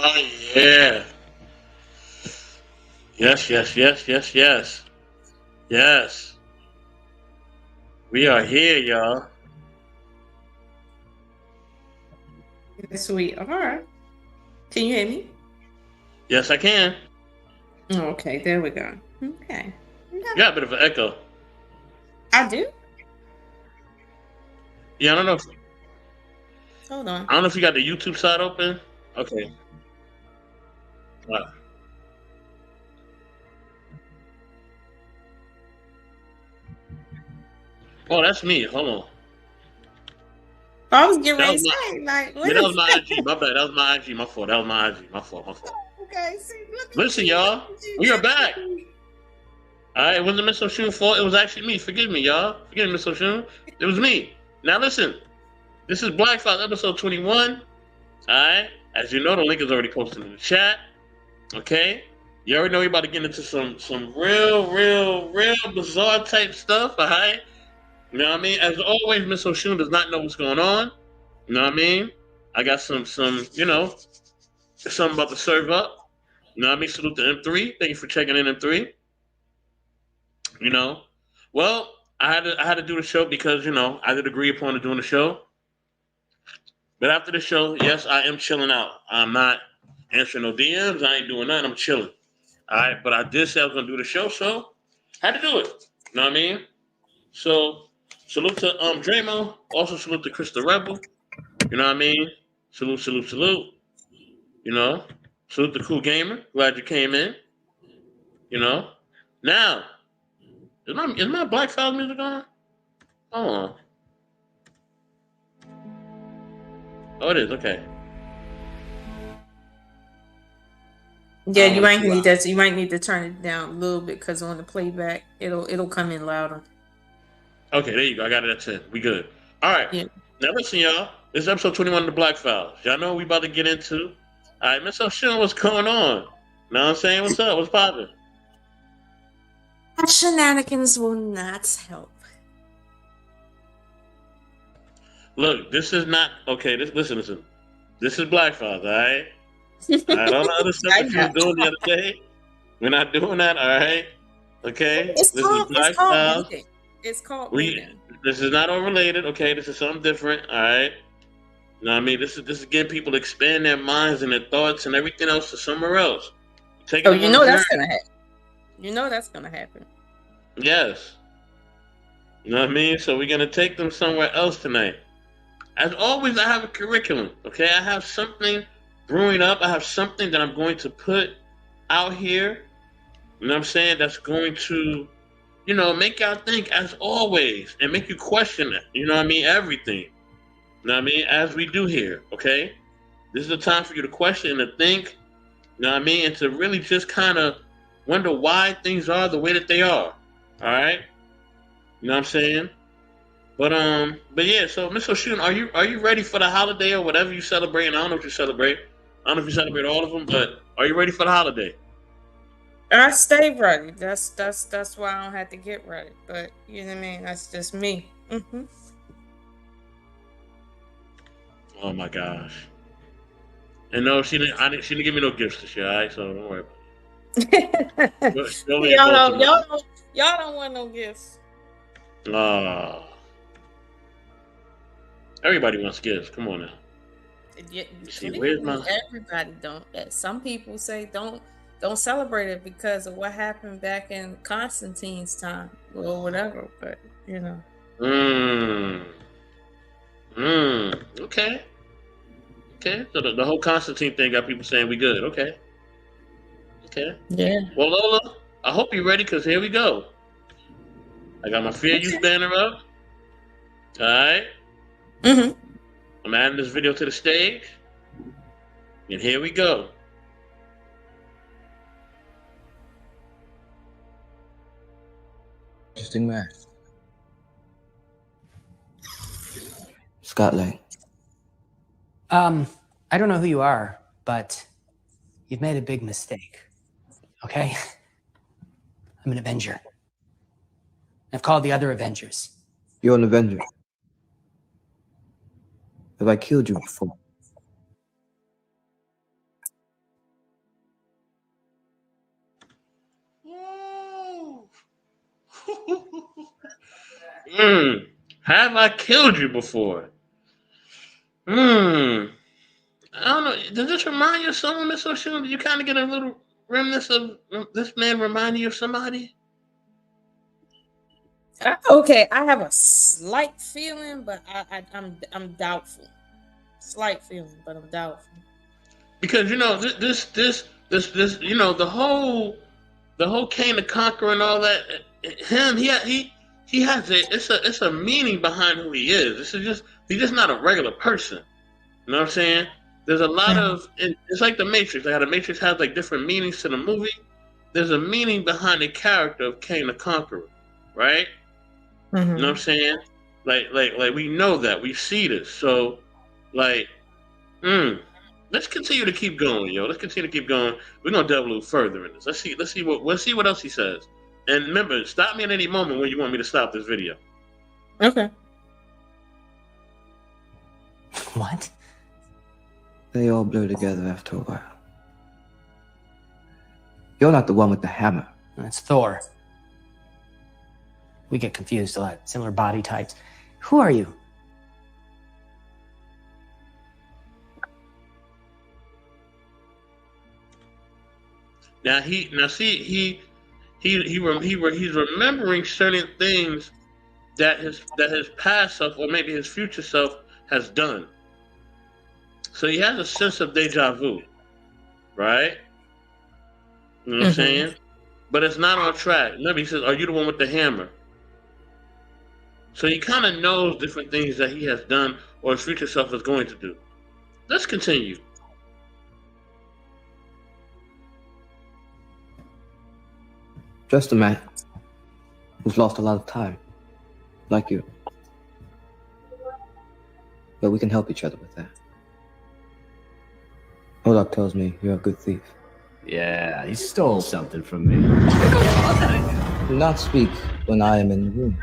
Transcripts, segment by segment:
Yeah. Yes, yes, yes, yes, yes. Yes. We are here, y'all. Yes, we are. Can you hear me? Yes, I can. Okay, there we go. Okay. You No, got a bit of an echo. I do. Yeah, Hold on. I don't know if you got the YouTube side open. Okay. All right. Oh, that's me. Hold on. I was getting That ready was to my say, like, Yeah, what that was is my that? IG. My bad. That was my IG. My fault. That was my IG. My fault. My fault. Okay, see, Listen, look y'all. at you We are back. too. All right. It wasn't Miss O'Shoon's fault. It was actually me. Forgive me, y'all. Forgive me, Miss O'Shoon. It was me. Now listen. This is Black Files episode 21. All right. As you know, the link is already posted in the chat. Okay. You already know we're about to get into some real bizarre type stuff. All right. You know what I mean? As always, Miss O'Shoon does not know what's going on. You know what I mean? I got something about to serve up. You know what I mean? Salute to M3. Thank you for checking in, M3. You know, well, I had to do the show because I did agree upon doing the show. But after the show, yes, I am chilling out. I'm not answering no DMs. I ain't doing nothing. I'm chilling. All right, but I did say I was gonna do the show, so I had to do it. You know what I mean? So salute to Dramo. Also salute to Chris the Rebel. You know what I mean? Salute, salute, salute. You know, salute the cool gamer. Glad you came in. You know. Now, is my Black Files music on? Hold on. Oh, it is. Okay. I Yeah, don't you want it might too need loud. that. You might need to turn it down a little bit because on the playback, it'll come in louder. Okay, there you go. I got it at 10. We good. All right. Yeah. Now listen, y'all. This is episode 21 of the Black Files. Y'all know what we about to get into. All right, Miss O'Shea, what's going on? Know what I'm saying? What's up? What's poppin'? Shenanigans will not help. Look, this is not okay. Listen. This is Black Files, all right? All right, all the other stuff I that you know. was doing the other day, we're not doing that, all right? Okay? It's This is called it's Black called Files. reading. It's called We reading. This is not all related, okay? This is something different, all right? You know what I mean? This is getting people to expand their minds and their thoughts and everything else to somewhere else. Taking Oh, them you on a know that's journey. gonna happen. You know that's gonna happen. Yes. You know what I mean? So we're gonna take them somewhere else tonight. As always, I have a curriculum. Okay, I have something brewing up. I have something that I'm going to put out here. You know what I'm saying? That's going to, make y'all think as always and make you question it. You know what I mean? Everything. You know what I mean? As we do here. Okay. This is the time for you to question and to think. You know what I mean? And to really just kind of wonder why things are the way that they are. All right. You know what I'm saying? But yeah. So, Miss O'Shun, are you ready for the holiday or whatever you celebrate? I don't know what you celebrate. I don't know if you celebrate all of them, but are you ready for the holiday? I stay ready. That's why I don't have to get ready. But you know what I mean? That's just me. Oh my gosh! And no, she didn't give me no gifts this year. All right, so don't worry about it. She only in y'all don't Baltimore. y'all don't want no gifts. Ah, everybody wants gifts. Come on now. Yeah, Let me see. Where's clearly my? everybody don't. Some people say don't celebrate it because of what happened back in Constantine's time or whatever. But you know, Mmm. Mmm. Okay. Okay. So the whole Constantine thing got people saying we good. Okay. Okay. yeah. Well, Lola, I hope you're ready because here we go. I got my Fair Use Okay. banner up. All right. hmm I'm adding this video to the stage. And here we go. Interesting man. Scotland. I don't know who you are, but you've made a big mistake. Okay? I'm an Avenger. I've called the other Avengers. You're an Avenger. Have I killed you before? Have I killed you before? Hmm. I don't know. Does this remind you of someone, Miss Oshun? Do you kind of get a little remnants of this man reminding you of somebody? Okay, I have a slight feeling, but I'm doubtful. Slight feeling, but I'm doubtful. Because you know this the whole Kane the Conqueror and all that. Him he has a meaning behind who he is. This is just he's just not a regular person. You know what I'm saying? There's a lot of it's like the Matrix. Like how the Matrix has like different meanings to the movie. There's a meaning behind the character of Kane the Conqueror, right? You know what I'm saying? Like we know that we see this. So like, let's continue to keep going, yo. Let's continue to keep going. We're gonna delve a little further in this. Let's see what else he says. And remember, stop me at any moment when you want me to stop this video. Okay. What? They all blur together after a while. You're not the one with the hammer. That's Thor. We get confused a lot. Similar body types. Who are you? Now he's remembering certain things that his past self or maybe his future self has done. So he has a sense of deja vu, right? You know what I'm saying? But it's not on track. Remember, he says, "Are you the one with the hammer?" So he kind of knows different things that he has done or his future self is going to do. Let's continue. Just a man who's lost a lot of time, like you. But we can help each other with that. Olak tells me you're a good thief. Yeah, he stole something from me. Do not speak when I am in the room.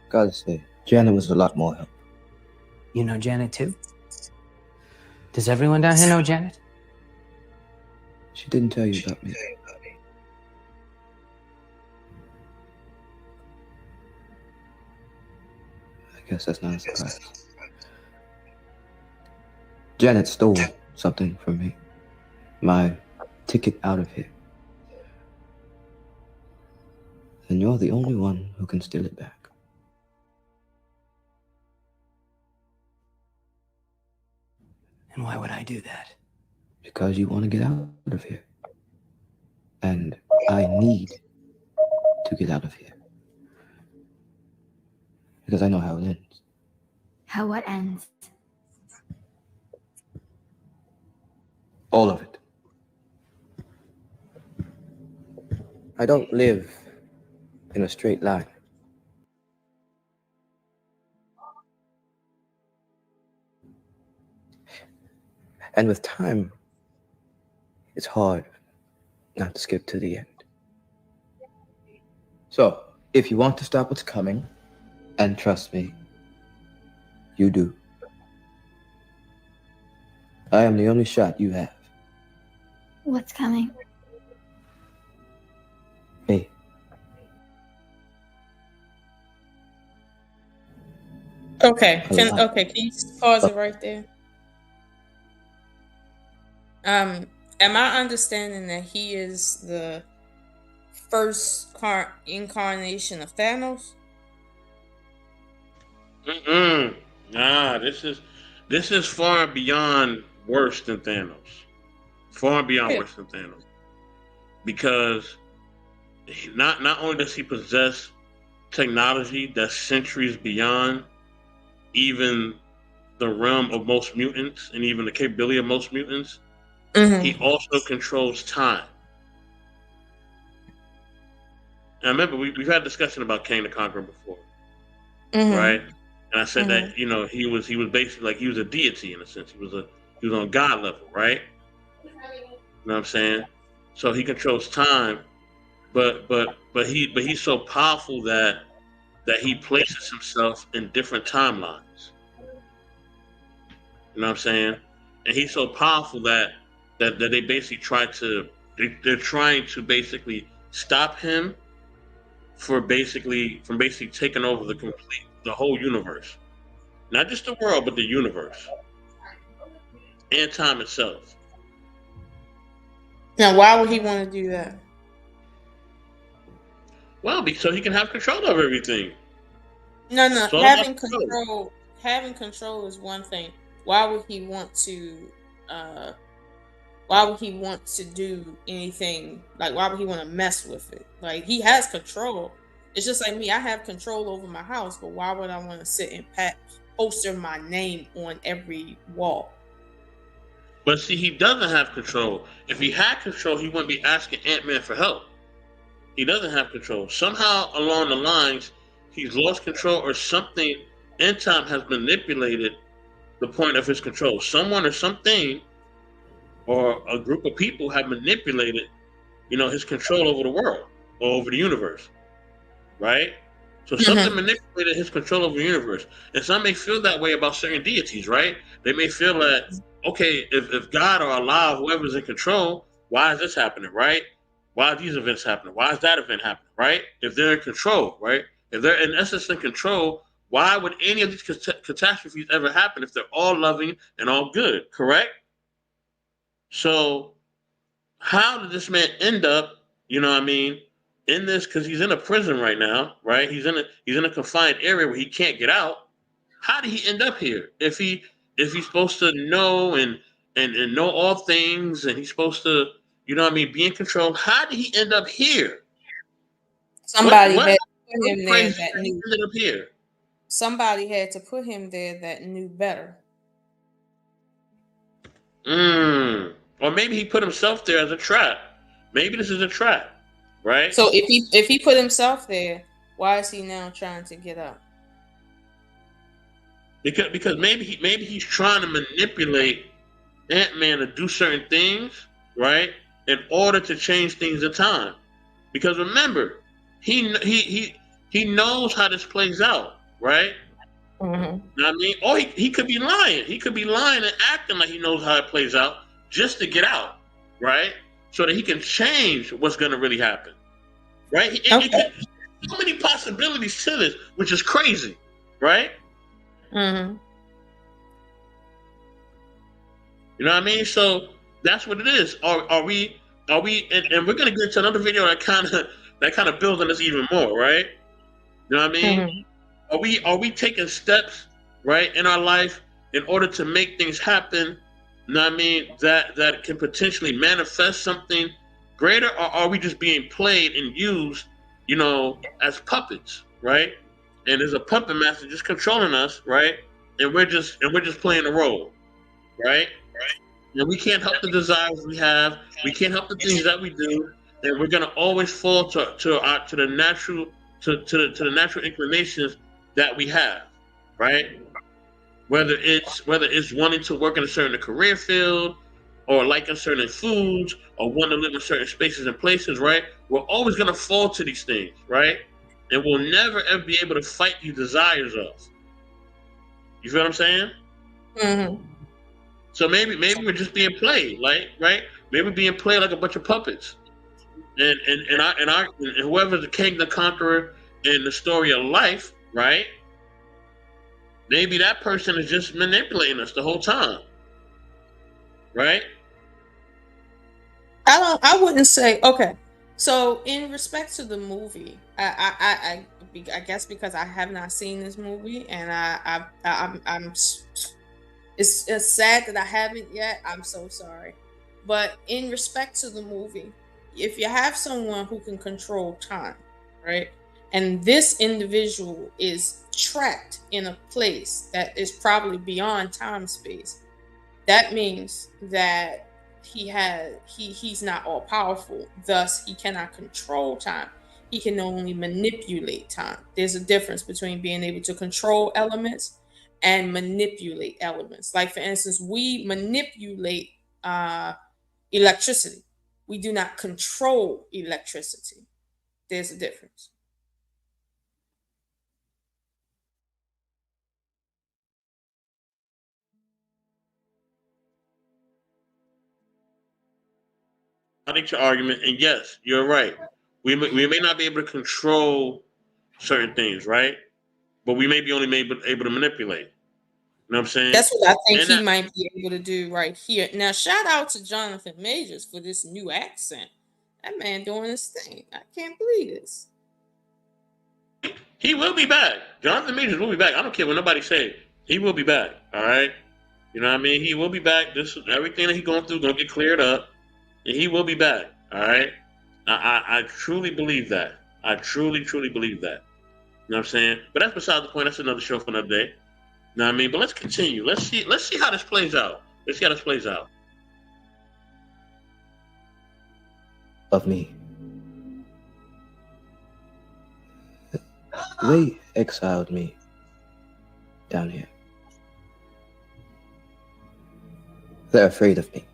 Gotta say, Janet was a lot more help. You know Janet too? Does everyone down here know Janet? She didn't tell you about me. I guess that's not a surprise. Janet stole something from me. My ticket out of here. And you're the only one who can steal it back. And why would I do that? Because you want to get out of here. And I need to get out of here. Because I know how it ends. How what ends? All of it. I don't live in a straight line. And with time, it's hard not to skip to the end. So, if you want to stop what's coming, and trust me, you do. I am the only shot you have. What's coming? Me. Okay. Can you just pause it right there? Am I understanding that he is the first incarnation of Thanos? Nah, this is far beyond worse than Thanos. Far beyond worse than Thanos. Because not only does he possess technology that's centuries beyond even the realm of most mutants and even the capability of most mutants, he also controls time. And remember, we've had a discussion about Kang the Conqueror before, right? And I said that he was basically like he was a deity in a sense. He was on God level, right? You know what I'm saying? So he controls time, but he's so powerful that he places himself in different timelines. You know what I'm saying? And he's so powerful that they basically they're trying to basically stop him from basically taking over the whole universe. Not just the world, but the universe and time itself. Now, why would he want to do that? Well, so he can have control of everything. No, no. It's all about control. Having control is one thing. Why would he want to? Uh, why would he want to do anything? Like, why would he want to mess with it? Like, he has control. It's just like me. I have control over my house, but why would I want to sit and poster my name on every wall? But see, he doesn't have control. If he had control, he wouldn't be asking Ant-Man for help. He doesn't have control. Somehow along the lines, he's lost control, or something in time has manipulated the point of his control. Someone or something or a group of people have manipulated, his control over the world or over the universe, right? So something manipulated his control over the universe. And some may feel that way about certain deities, right? They may feel that, okay, if God or Allah, whoever's in control, why is this happening, right? Why are these events happening? Why is that event happening, right? If they're in control, right? If they're in essence in control, why would any of these catastrophes ever happen if they're all loving and all good, correct? So how did this man end up, in this? Because he's in a prison right now, right? He's in a confined area where he can't get out. How did he end up here? If he's supposed to know and know all things, and he's supposed to, be in control. How did he end up here? Somebody What had to put him there crazy that he knew. ended up here? Somebody had to put him there that knew better. Or maybe he put himself there as a trap. Maybe this is a trap, right? So if he put himself there, why is he now trying to get up? Because maybe he's trying to manipulate Ant-Man to do certain things, right, in order to change things in time. Because remember, he knows how this plays out, right? Mm-hmm. You know what I mean? Or he could be lying. He could be lying and acting like he knows how it plays out just to get out, right? So that he can change what's going to really happen, right? So many possibilities to this, which is crazy, right? Mm-hmm. You know what I mean? So that's what it is. Are we? And we're gonna get into another video that kind of builds on this even more, right? You know what I mean? Mm-hmm. Are we taking steps, right, in our life in order to make things happen? You know what I mean? That can potentially manifest something greater, or are we just being played and used, as puppets, right? And there's a puppet master just controlling us, right? And we're just playing the role, right? And we can't help the desires we have. We can't help the things that we do, and we're gonna always fall to the natural inclinations that we have, right? Whether it's wanting to work in a certain career field, or liking certain foods, or wanting to live in certain spaces and places, right? We're always gonna fall to these things, right? And we'll never ever be able to fight these desires off. You feel what I'm saying? Mm-hmm. So maybe we're just being played, like, right? Maybe we're being played like a bunch of puppets, and whoever's the king, the conqueror in the story of life, right? Maybe that person is just manipulating us the whole time, right? I wouldn't say okay. So in respect to the movie, I guess because I have not seen this movie, and I'm it's sad that I haven't yet. I'm so sorry. But in respect to the movie, if you have someone who can control time, right? And this individual is trapped in a place that is probably beyond time space, that means that he's not all powerful. Thus, he cannot control time. He can only manipulate time. There's a difference between being able to control elements and manipulate elements. Like, for instance, we manipulate electricity. We do not control electricity. There's a difference. acknowledge your argument, and yes, you're right. We may not be able to control certain things, right? But we may be only able to manipulate. You know what I'm saying? That's what I think And he that, might be able to do right here. Now, shout out to Jonathan Majors for this new accent. That man doing his thing. I can't believe this. he will be back. Jonathan Majors will be back. I don't care what nobody say. He will be back. All right. You know what I mean? He will be back. This everything that he's going through gonna get cleared up, and he will be back. All right. I truly believe that. I truly believe that. You know what I'm saying? But that's beside the point. That's another show for another day. You know what I mean? But let's continue. Let's see how this plays out. Let's see how this plays out. Of me. They exiled me down here. They're afraid of me.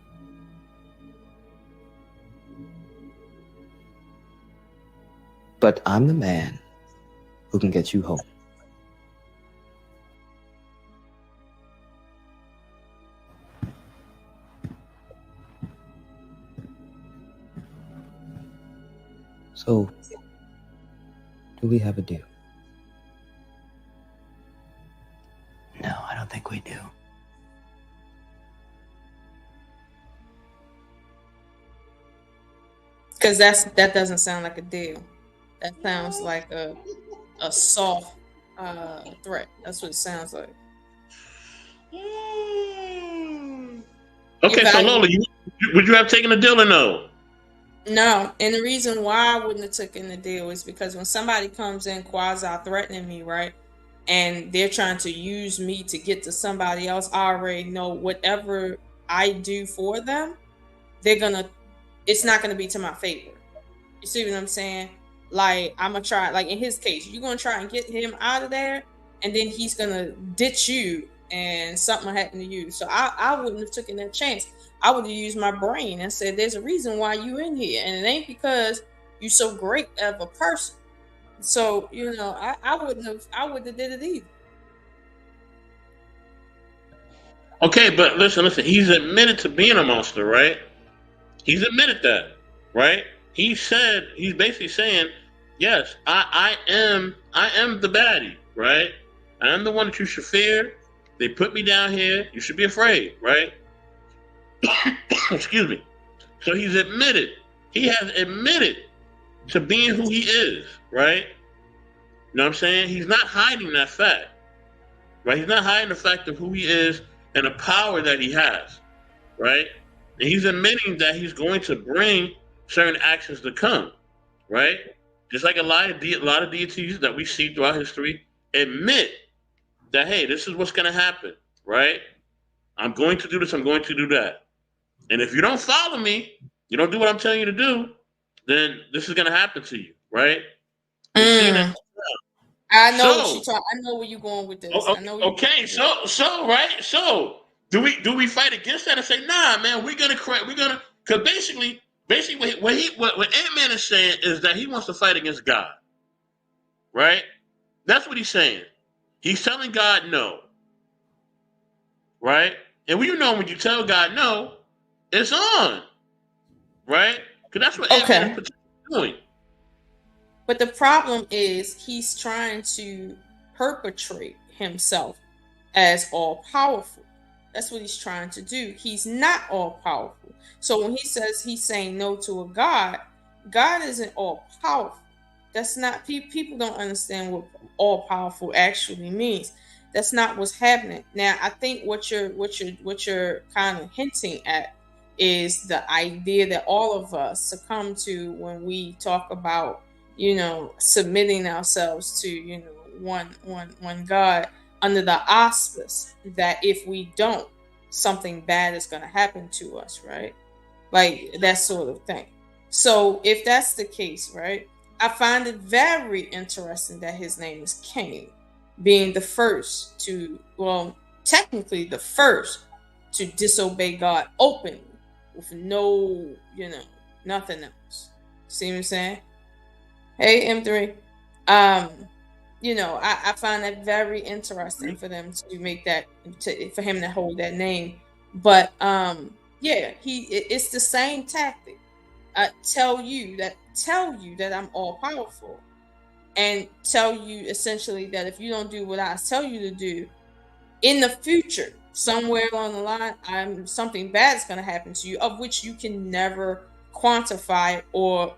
But I'm the man who can get you home. So, do we have a deal? No, I don't think we do. Because that doesn't sound like a deal. That sounds like a soft threat. That's what it sounds like. Okay, so Lola, would you have taken the deal or no? No, and the reason why I wouldn't have taken the deal is because when somebody comes in quasi-threatening me, right, and they're trying to use me to get to somebody else, I already know whatever I do for them, it's not gonna be to my favor. You see what I'm saying? Like, I'm gonna try, like in his case, you're gonna try and get him out of there, and then he's gonna ditch you, and something will happen to you. So I wouldn't have taken that chance. I would have used my brain and said, "There's a reason why you in here, and it ain't because you're so great of a person." So I wouldn't have did it either. Okay, but listen. He's admitted to being a monster, right? He's admitted that, right? He's basically saying, yes, I am the baddie, right? I am the one that you should fear. They put me down here. You should be afraid, right? Excuse me. So he has admitted to being who he is, right? You know what I'm saying? He's not hiding that fact, right? He's not hiding the fact of who he is and the power that he has, right? And he's admitting that he's going to bring certain actions to come, right? Just like a lot of deities that we see throughout history admit that, hey, this is what's going to happen, right? I'm going to do this. I'm going to do that. And if you don't follow me, you don't do what I'm telling you to do, then this is going to happen to you, right? You see that? I know I know where you're going with this. Okay, so right, so do we fight against that and say, nah, man, we're gonna because basically what Ant-Man is saying is that he wants to fight against God, right? That's what he's saying. He's telling God no, right? And when you tell God no, it's on, right? Because that's what Ant-Man is doing. But the problem is he's trying to perpetrate himself as all powerful. That's what he's trying to do. He's not all powerful. So when he says he's saying no to a God, God isn't all powerful. That's not, people don't understand what all powerful actually means. That's not what's happening. Now, I think what you're kind of hinting at is the idea that all of us succumb to when we talk about submitting ourselves to, one God under the auspice that if we don't, something bad is going to happen to us, right? Like that sort of thing. So if that's the case, right, I find it very interesting that his name is Kang, being the first technically the first to disobey God openly with no, nothing else. See what I'm saying? Hey, M3. I find that very interesting for them to make that, for him to hold that name. But it's the same tactic. tell you that I'm all powerful, and tell you essentially that if you don't do what I tell you to do, in the future, somewhere along the line, something bad is going to happen to you, of which you can never quantify or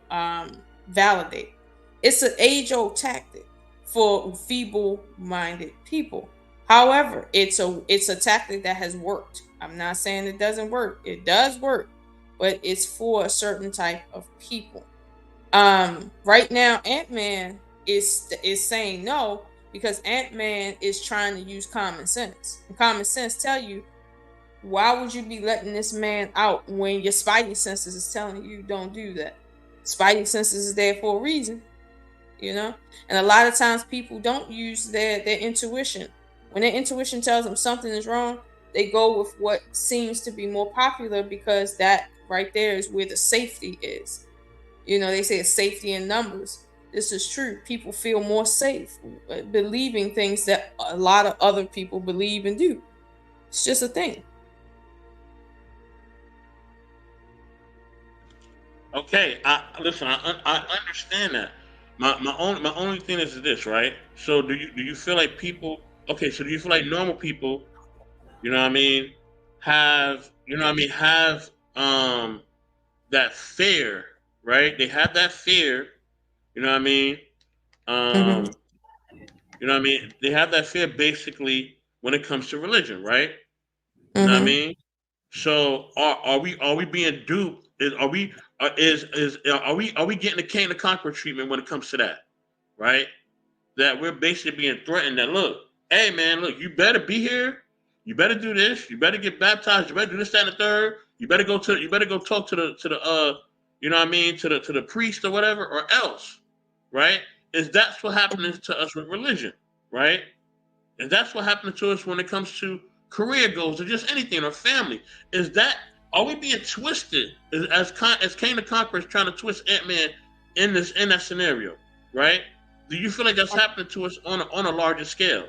validate. It's an age-old tactic for feeble-minded people. However, it's a tactic that has worked. I'm not saying it doesn't work. It does work, but it's for a certain type of people. Right now, Ant-Man is saying no, because Ant-Man is trying to use common sense. And common sense tell you, why would you be letting this man out when your spidey senses is telling you don't do that? Spidey senses is there for a reason, you know? And a lot of times people don't use their intuition. When their intuition tells them something is wrong, they go with what seems to be more popular, because that right there is where the safety is. You know, they say it's safety in numbers. This is true. People feel more safe believing things that a lot of other people believe and do. It's just a thing. Okay, listen. I understand that. My only thing is this, right? So do you feel like people? Okay, so do you feel like normal people, you know what I mean, have that fear, right? They have that fear, you know what I mean? Mm-hmm. You know what I mean? They have that fear basically when it comes to religion, right? You know what I Mm-hmm. mean? So are we being duped? Are we getting the Kang the Conqueror treatment when it comes to that, right? That we're basically being threatened that, look, hey man, look, you better be here, you better do this, you better get baptized, you better do this, that, and the third, you better go talk to the you know what I mean, to the priest or whatever, or else, right? Is that's what happens to us with religion, right? And that's what happened to us when it comes to career goals or just anything or family. Is that are we being twisted as Kane the Conqueror is trying to twist Ant Man in that scenario, right? Do you feel like that's happening to us on a larger scale?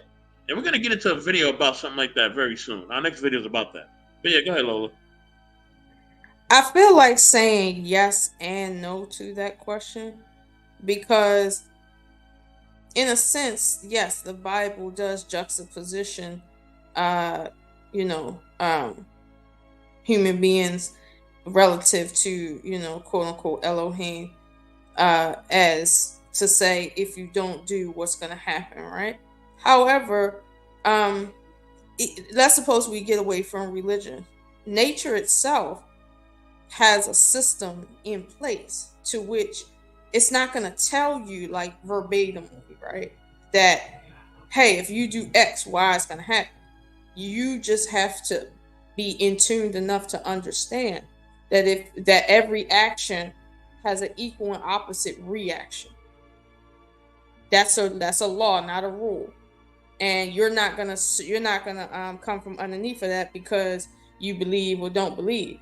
And we're gonna get into a video about something like that very soon. Our next video is about that. But yeah, go ahead, Lola. I feel like saying yes and no to that question, because in a sense, yes, the Bible does juxtaposition, uh, you know, human beings relative to, quote unquote Elohim, as to say, if you don't do, what's going to happen, right? However, let's suppose we get away from religion. Nature itself has a system in place to which it's not going to tell you like verbatim, right? That, hey, if you do X, Y is going to happen. You just have to be in tuned enough to understand that every action has an equal and opposite reaction. That's a law, not a rule. And you're not gonna come from underneath of that because you believe or don't believe.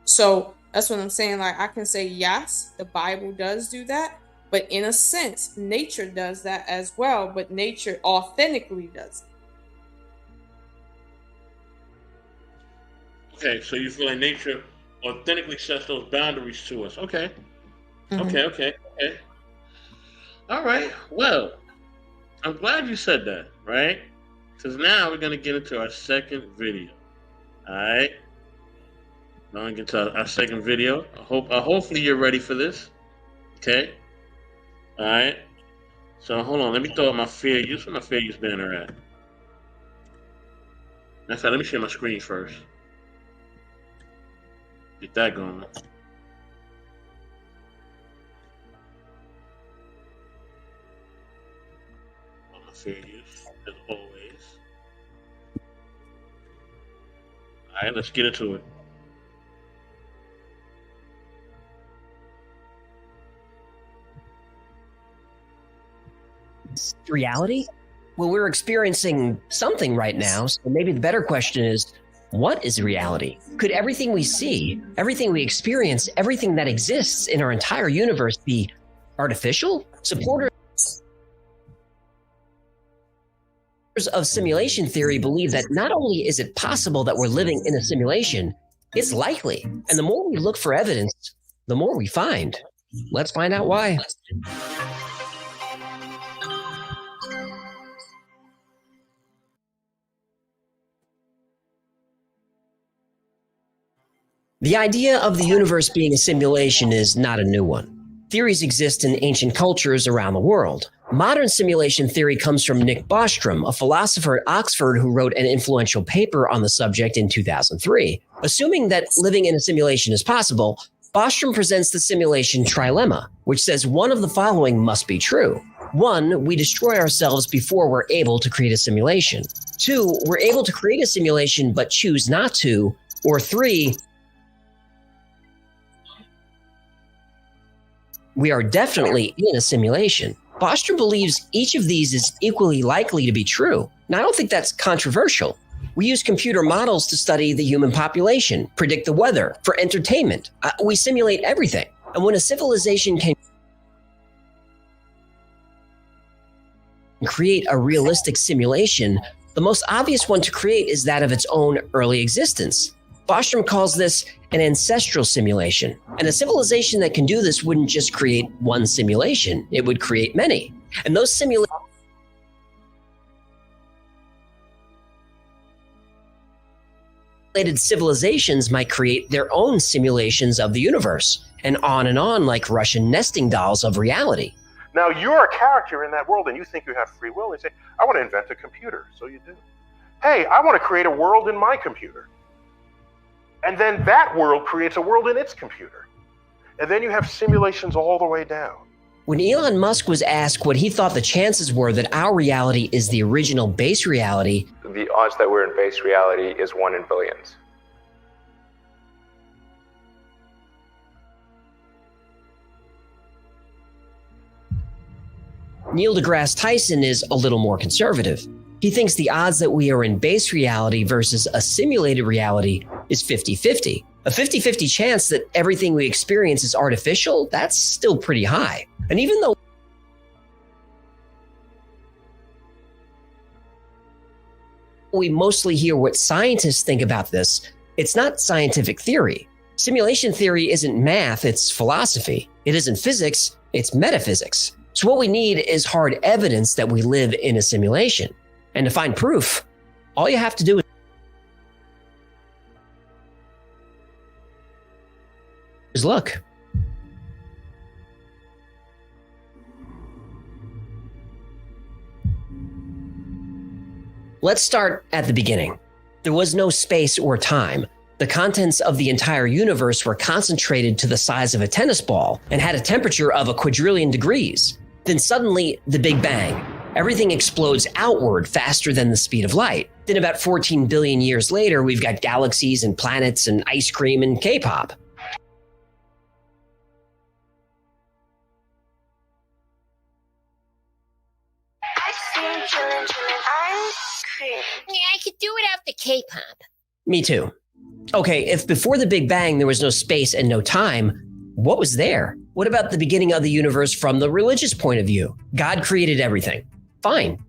So that's what I'm saying. Like, I can say yes, the Bible does do that, but in a sense, nature does that as well. But nature authentically does it. Okay, so you feel like nature authentically sets those boundaries to us. Okay. Mm-hmm. Okay. All right. Well, I'm glad you said that, right? Because now we're going to get into our second video. All right. Now we get to our second video. Hopefully you're ready for this. Okay. All right. So hold on. Let me throw up my fair use. Where my fair use banner at? That's right. Let me share my screen first. Get that going. Fair use, as always. All right, let's get into it. Reality? Well, we're experiencing something right now, so maybe the better question is, what is reality? Could everything we see, everything we experience, everything that exists in our entire universe be artificial? Supporters of simulation theory believe that not only is it possible that we're living in a simulation, it's likely. And the more we look for evidence, the more we find. Let's find out why. The idea of the universe being a simulation is not a new one. Theories exist in ancient cultures around the world. Modern simulation theory comes from Nick Bostrom, a philosopher at Oxford who wrote an influential paper on the subject in 2003. Assuming that living in a simulation is possible, Bostrom presents the simulation trilemma, which says one of the following must be true. 1, we destroy ourselves before we're able to create a simulation. 2, we're able to create a simulation but choose not to. Or 3, we are definitely in a simulation. Bostrom believes each of these is equally likely to be true. Now, I don't think that's controversial. We use computer models to study the human population, predict the weather, for entertainment. We simulate everything. And when a civilization can create a realistic simulation, the most obvious one to create is that of its own early existence. Bostrom calls this an ancestral simulation. And a civilization that can do this wouldn't just create one simulation, it would create many. And those simulations civilizations might create their own simulations of the universe, and on like Russian nesting dolls of reality. Now, you're a character in that world and you think you have free will. They say, I want to invent a computer. So you do. Hey, I want to create a world in my computer. And then that world creates a world in its computer. And then you have simulations all the way down. When Elon Musk was asked what he thought the chances were that our reality is the original base reality, the odds that we're in base reality is 1 in billions. Neil deGrasse Tyson is a little more conservative. He thinks the odds that we are in base reality versus a simulated reality is 50-50. A 50-50 chance that everything we experience is artificial, that's still pretty high. And even though we mostly hear what scientists think about this, it's not scientific theory. Simulation theory isn't math, it's philosophy. It isn't physics, it's metaphysics. So what we need is hard evidence that we live in a simulation. And to find proof, all you have to do is look. Let's start at the beginning. There was no space or time. The contents of the entire universe were concentrated to the size of a tennis ball and had a temperature of a quadrillion degrees. Then suddenly, the Big Bang. Everything explodes outward faster than the speed of light. Then about 14 billion years later, we've got galaxies and planets and ice cream and K-pop. Yeah, I could do without the K-pop. Me too. Okay, if before the Big Bang there was no space and no time, what was there? What about the beginning of the universe from the religious point of view? God created everything. Fine.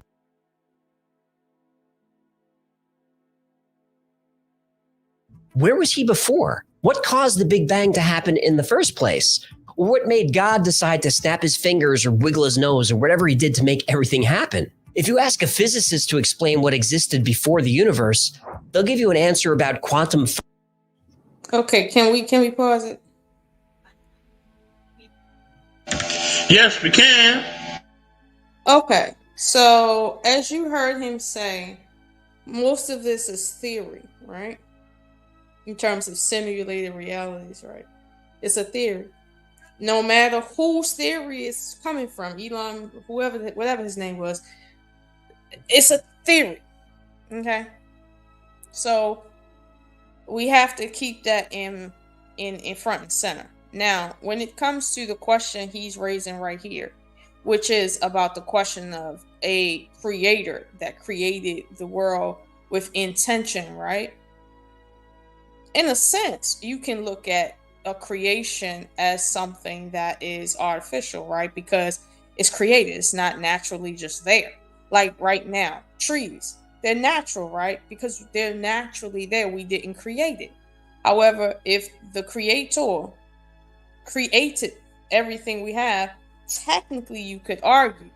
Where was he before? What caused the Big Bang to happen in the first place? Or what made God decide to snap his fingers or wiggle his nose or whatever he did to make everything happen? If you ask a physicist to explain what existed before the universe, they'll give you an answer about quantum. Okay, can we pause it? Yes, we can. Okay, so as you heard him say, most of this is theory, right? In terms of simulated realities, right? It's a theory. No matter whose theory it's coming from, Elon, whatever his name was, it's a theory. Okay, so we have to keep that in front and center. Now, when it comes to the question he's raising right here, which is about the question of a creator that created the world with intention, right? In a sense, you can look at a creation as something that is artificial, right? Because it's created. It's not naturally just there. Like right now, trees, they're natural, right? Because they're naturally there. We didn't create it. However, if the creator created everything we have, technically you could argue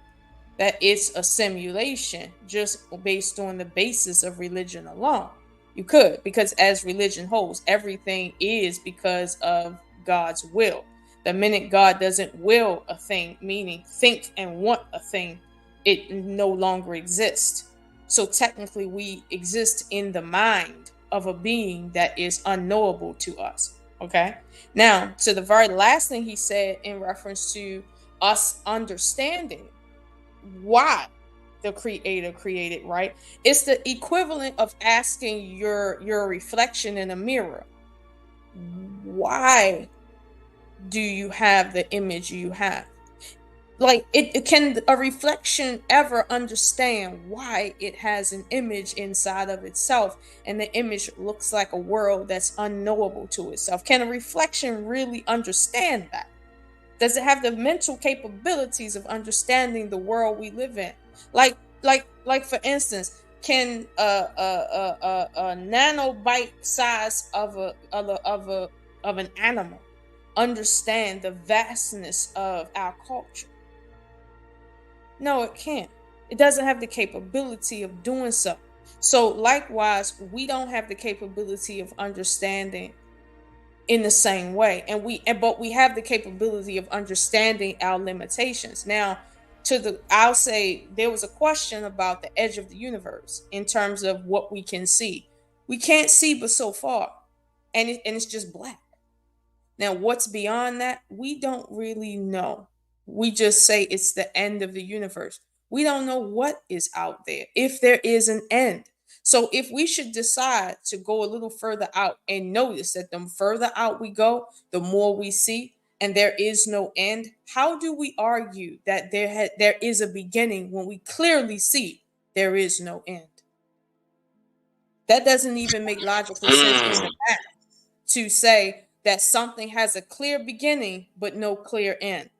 that it's a simulation just based on the basis of religion alone. You could, because as religion holds, everything is because of God's will. The minute God doesn't will a thing, meaning think and want a thing, it no longer exists. So technically we exist in the mind of a being that is unknowable to us. Okay. Now, to the very last thing he said in reference to us understanding why the creator created, right? It's the equivalent of asking your reflection in a mirror, why do you have the image you have? Like, it can a reflection ever understand why it has an image inside of itself, and the image looks like a world that's unknowable to itself? Can a reflection really understand that? Does it have the mental capabilities of understanding the world we live in? Like for instance, can a nanobite size of an animal understand the vastness of our culture? No, it can't. It doesn't have the capability of doing so. So likewise, we don't have the capability of understanding in the same way, but we have the capability of understanding our limitations. Now, I'll say there was a question about the edge of the universe in terms of what we can see. We can't see but so far, and it's just black. Now, what's beyond that, we don't really know. We just say it's the end of the universe. We don't know what is out there, if there is an end. So if we should decide to go a little further out and notice that the further out we go, the more we see, and there is no end, how do we argue that there is a beginning when we clearly see there is no end? That doesn't even make logical sense in the math to say that something has a clear beginning but no clear end.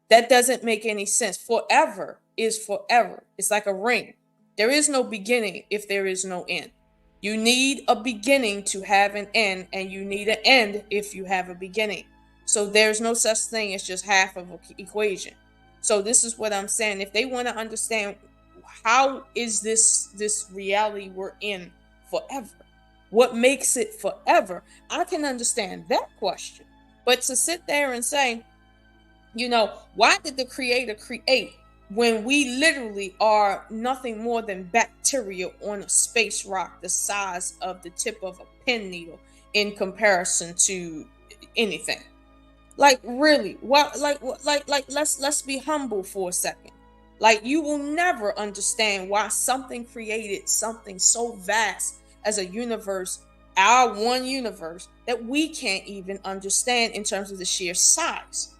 That doesn't make any sense. Forever is forever. It's like a ring. There is no beginning if there is no end. You need a beginning to have an end, and you need an end if you have a beginning. So there's no such thing as just half of an equation. So this is what I'm saying. If they want to understand how is this reality we're in forever, what makes it forever, I can understand that question. But to sit there and say, why did the creator create when we literally are nothing more than bacteria on a space rock the size of the tip of a pin needle in comparison to anything? Like, really, what? Like, let's be humble for a second. Like, you will never understand why something created something so vast as a universe, our one universe, that we can't even understand in terms of the sheer size.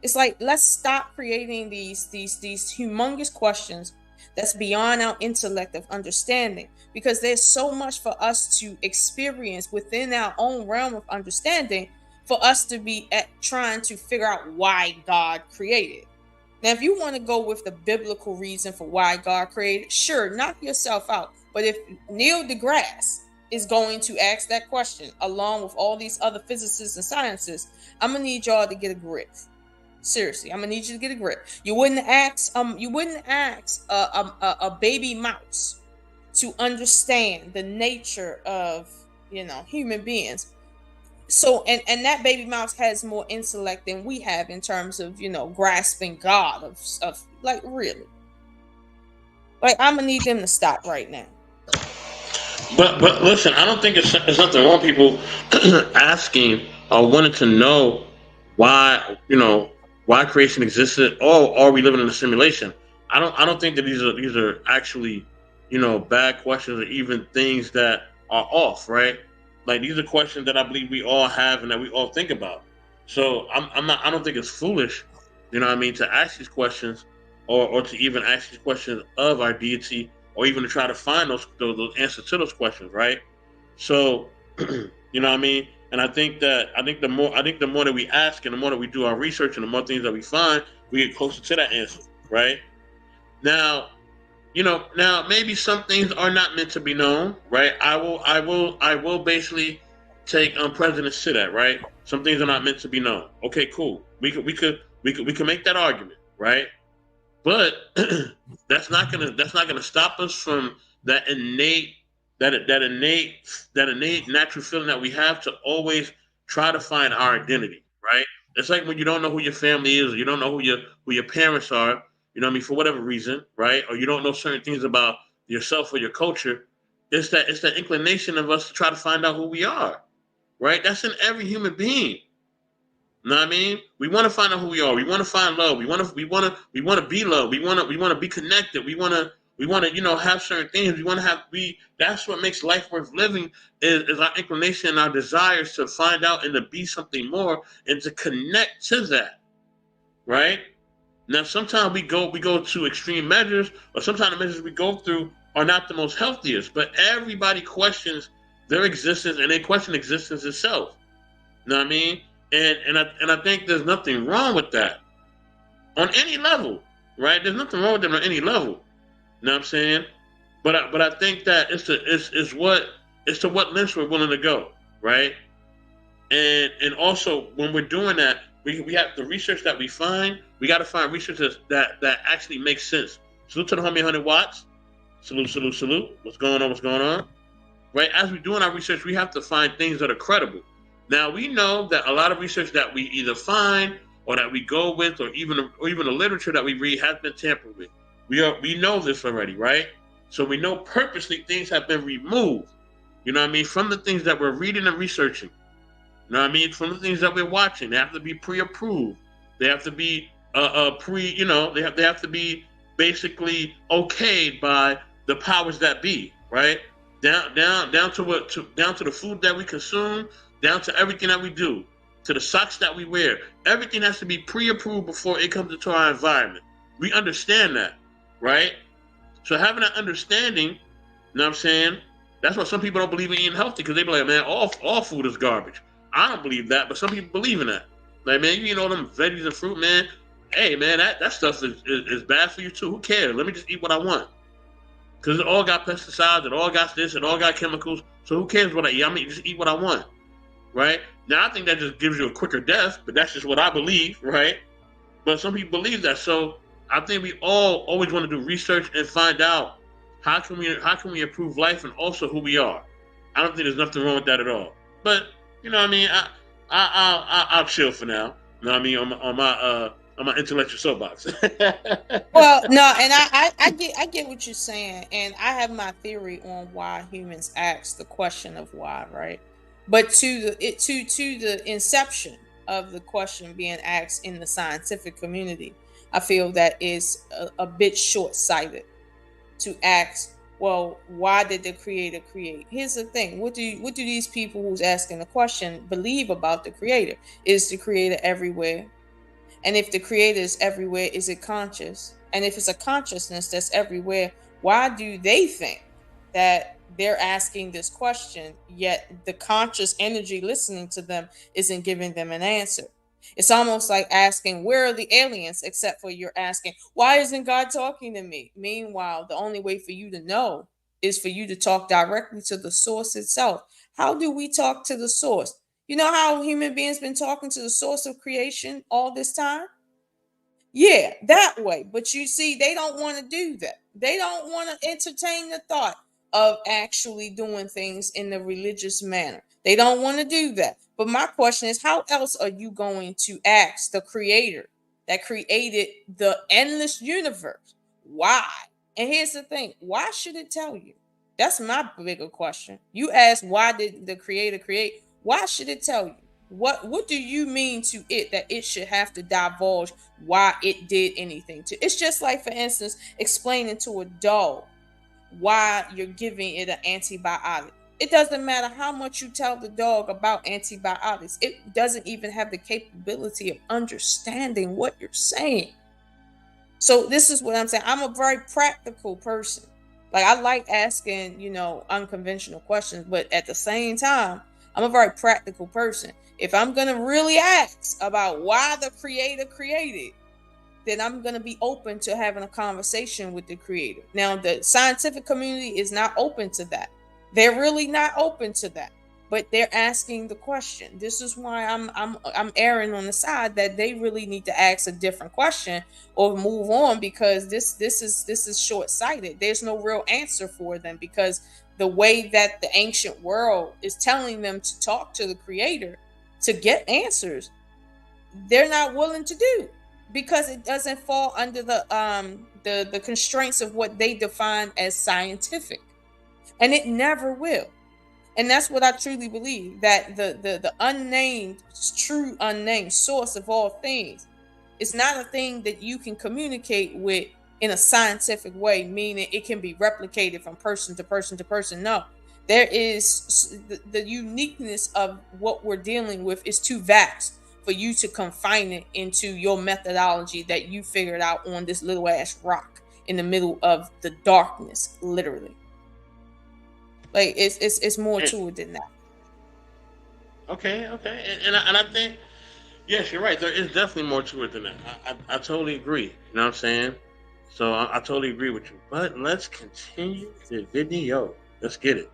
It's like, let's stop creating these humongous questions that's beyond our intellect of understanding, because there's so much for us to experience within our own realm of understanding for us to be trying to figure out why God created. Now, if you want to go with the biblical reason for why God created, sure, knock yourself out. But if Neil deGrasse is going to ask that question along with all these other physicists and scientists, I'm gonna need y'all to get a grip. Seriously, I'm gonna need you to get a grip. You wouldn't ask a baby mouse to understand the nature of human beings. So and that baby mouse has more intellect than we have in terms of grasping God of like, really. Like, I'm gonna need them to stop right now. But listen, I don't think it's nothing wrong with people asking or wanting to know why creation existed, or are we living in a simulation? I don't think that these are actually bad questions or even things that are off, right? Like, these are questions that I believe we all have and that we all think about. So I don't think it's foolish, to ask these questions or to even ask these questions of our deity, or even to try to find those answers to those questions, right? So, And I think the more that we ask, and the more that we do our research, and the more things that we find, we get closer to that answer, right? Now maybe some things are not meant to be known, right? I will basically take President sit at, right? Some things are not meant to be known. Okay, cool. We could make that argument, right? But that's not gonna stop us from that innate natural feeling that we have to always try to find our identity, right? It's like when you don't know who your family is, or you don't know who your parents are, you know what I mean, for whatever reason, right? Or you don't know certain things about yourself or your culture. It's that inclination of us to try to find out who we are, right? That's in every human being. You know what I mean? We want to find out who we are. We want to find love. We want to be loved. We want to be connected. We want to have certain things. That's what makes life worth living is our inclination and our desires to find out and to be something more and to connect to that. Right? Now sometimes we go to extreme measures, or sometimes the measures we go through are not the most healthiest, but everybody questions their existence and they question existence itself. You know what I mean? And I think there's nothing wrong with that on any level, right? There's nothing wrong with them on any level. You know what I'm saying? But I think that it's to what lengths we're willing to go, right? And also when we're doing that, we have the research that we find. We got to find research that actually makes sense. Salute to the homie 100 watts. Salute. What's going on? Right? As we're doing our research, we have to find things that are credible. Now we know that a lot of research that we either find or that we go with, or even the literature that we read has been tampered with. We know this already, right? So we know purposely things have been removed. You know what I mean? From the things that we're reading and researching. You know what I mean? From the things that we're watching, they have to be pre-approved. They have to be they have to be basically okayed by the powers that be, right? Down to the food that we consume. Down to everything that we do, to the socks that we wear. Everything has to be pre-approved before it comes into our environment. We understand that, right? So having that understanding, you know what I'm saying? That's why some people don't believe in eating healthy, because they be like, man, all food is garbage. I don't believe that, but some people believe in that. Like, man, you eat all them veggies and fruit, man. Hey, man, that stuff is bad for you too. Who cares? Let me just eat what I want. Because it all got pesticides, it all got this, it all got chemicals. So who cares what I eat? I mean, just eat what I want. Right? Now, I think that just gives you a quicker death, but that's just what I believe, right? But some people believe that. So I think we all always want to do research and find out how can we improve life and also who we are. I don't think there's nothing wrong with that at all. But, you know what I mean? I'll chill for now. You know what I mean? On my intellectual soapbox. Well, no, and I get what you're saying, and I have my theory on why humans ask the question of why, right? But to the inception of the question being asked in the scientific community, I feel that is a bit short-sighted to ask, well, why did the creator create? Here's the thing. What do these people who's asking the question believe about the creator? Is the creator everywhere? And if the creator is everywhere, is it conscious? And if it's a consciousness that's everywhere, why do they think that they're asking this question, yet the conscious energy listening to them isn't giving them an answer? It's almost like asking, where are the aliens? Except for you're asking, why isn't God talking to me? Meanwhile, the only way for you to know is for you to talk directly to the source itself. How do we talk to the source? You know how human beings been talking to the source of creation all this time? Yeah, that way. But you see, they don't want to do that. They don't want to entertain the thought of actually doing things in the religious manner. They don't want to do that. But my question is, how else are you going to ask the creator that created the endless universe why? And here's the thing, why should it tell you? That's my bigger question. You ask, why did the creator create? Why should it tell you? What do you mean to it that it should have to divulge why it did anything to? It's just like, for instance, explaining to a dog why you're giving it an antibiotic. It doesn't matter how much you tell the dog about antibiotics. It doesn't even have the capability of understanding what you're saying. So this is what I'm saying. I'm a very practical person. Like, I like asking, unconventional questions, but at the same time, I'm a very practical person. If I'm going to really ask about why the creator created, then I'm going to be open to having a conversation with the creator. Now, the scientific community is not open to that. They're really not open to that. but they're asking the question. This is why I'm erring on the side that they really need to ask a different question or move on, because this is short-sighted. There's no real answer for them, because the way that the ancient world is telling them to talk to the creator to get answers, they're not willing to do, because it doesn't fall under the constraints of what they define as scientific, and it never will. And that's what I truly believe, that the unnamed, true unnamed source of all things is not a thing that you can communicate with in a scientific way, meaning it can be replicated from person to person to person. No, there is the uniqueness of what we're dealing with is too vast for you to confine it into your methodology that you figured out on this little ass rock in the middle of the darkness, literally. Like it's more to it than that. Okay, and I think yes, you're right. There is definitely more to it than that. I totally agree. You know what I'm saying? So I totally agree with you. But let's continue the video. Let's get it.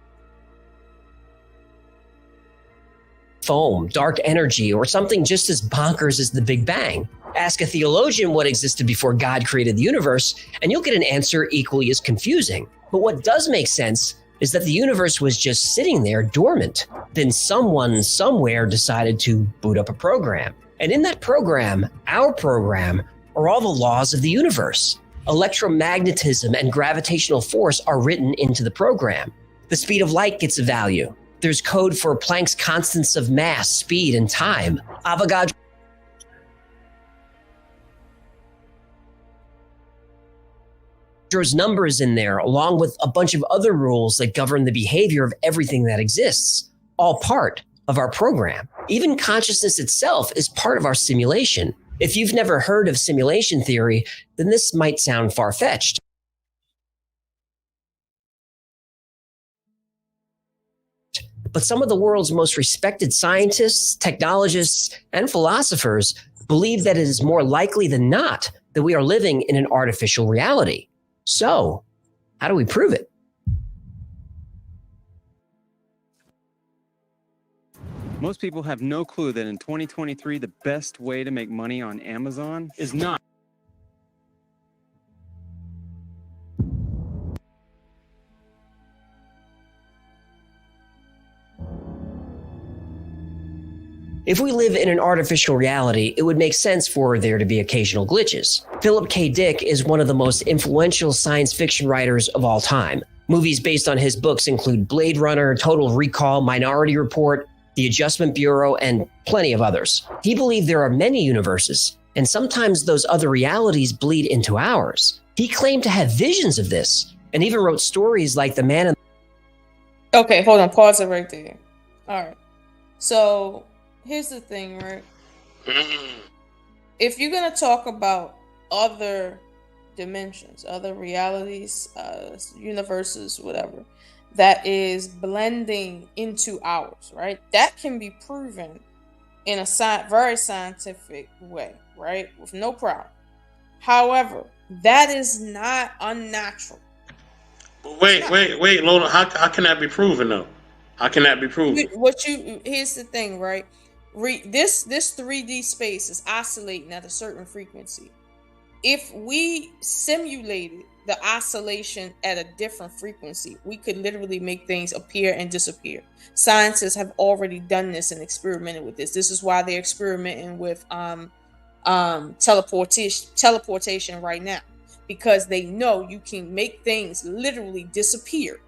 Foam, dark energy, or something just as bonkers as the Big Bang. Ask a theologian what existed before God created the universe, and you'll get an answer equally as confusing. But what does make sense is that the universe was just sitting there dormant. Then someone somewhere decided to boot up a program. And in that program, our program, are all the laws of the universe. Electromagnetism and gravitational force are written into the program. The speed of light gets a value. There's code for Planck's constants of mass, speed, and time. Avogadro's numbers in there, along with a bunch of other rules that govern the behavior of everything that exists, all part of our program. Even consciousness itself is part of our simulation. If you've never heard of simulation theory, then this might sound far-fetched. But some of the world's most respected scientists, technologists, and philosophers believe that it is more likely than not that we are living in an artificial reality. So, how do we prove it? Most people have no clue that in 2023, the best way to make money on Amazon is not. If we live in an artificial reality, it would make sense for there to be occasional glitches. Philip K. Dick is one of the most influential science fiction writers of all time. Movies based on his books include Blade Runner, Total Recall, Minority Report, The Adjustment Bureau, and plenty of others. He believed there are many universes, and sometimes those other realities bleed into ours. He claimed to have visions of this, and even wrote stories like The Man in... Okay, hold on, pause it right there. All right. So, here's the thing, right? If you're going to talk about other dimensions, other realities, universes, whatever, that is blending into ours, right? That can be proven in a very scientific way, right? With no problem. However, that is not unnatural. Wait, Lola, how can that be proven though? How can that be proven? Here's the thing, right? This 3D space is oscillating at a certain frequency. If we simulated the oscillation at a different frequency, we could literally make things appear and disappear. Scientists have already done this and experimented with this. This is why they're experimenting with teleportation right now, because they know you can make things literally disappear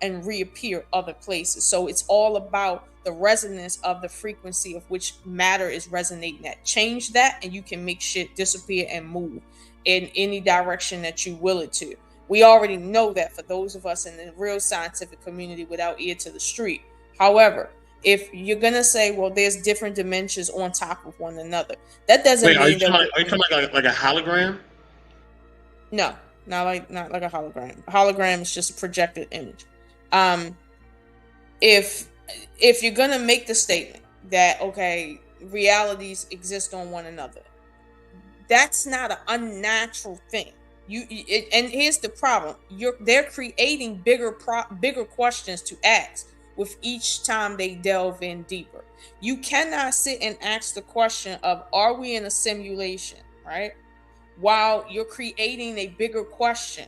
and reappear other places. So it's all about the resonance of the frequency of which matter is resonating at. Change that and you can make shit disappear and move in any direction that you will it to. We already know that for those of us in the real scientific community without ear to the street. However, if you're gonna say, well, there's different dimensions on top of one another, that doesn't mean are you talking like a hologram? No, not like a hologram. A hologram is just a projected image. If you're gonna make the statement that, okay, realities exist on one another, that's not an unnatural thing. And here's the problem: they're creating bigger questions to ask. with each time they delve in deeper. You cannot sit and ask the question of, are we in a simulation, right? While you're creating a bigger question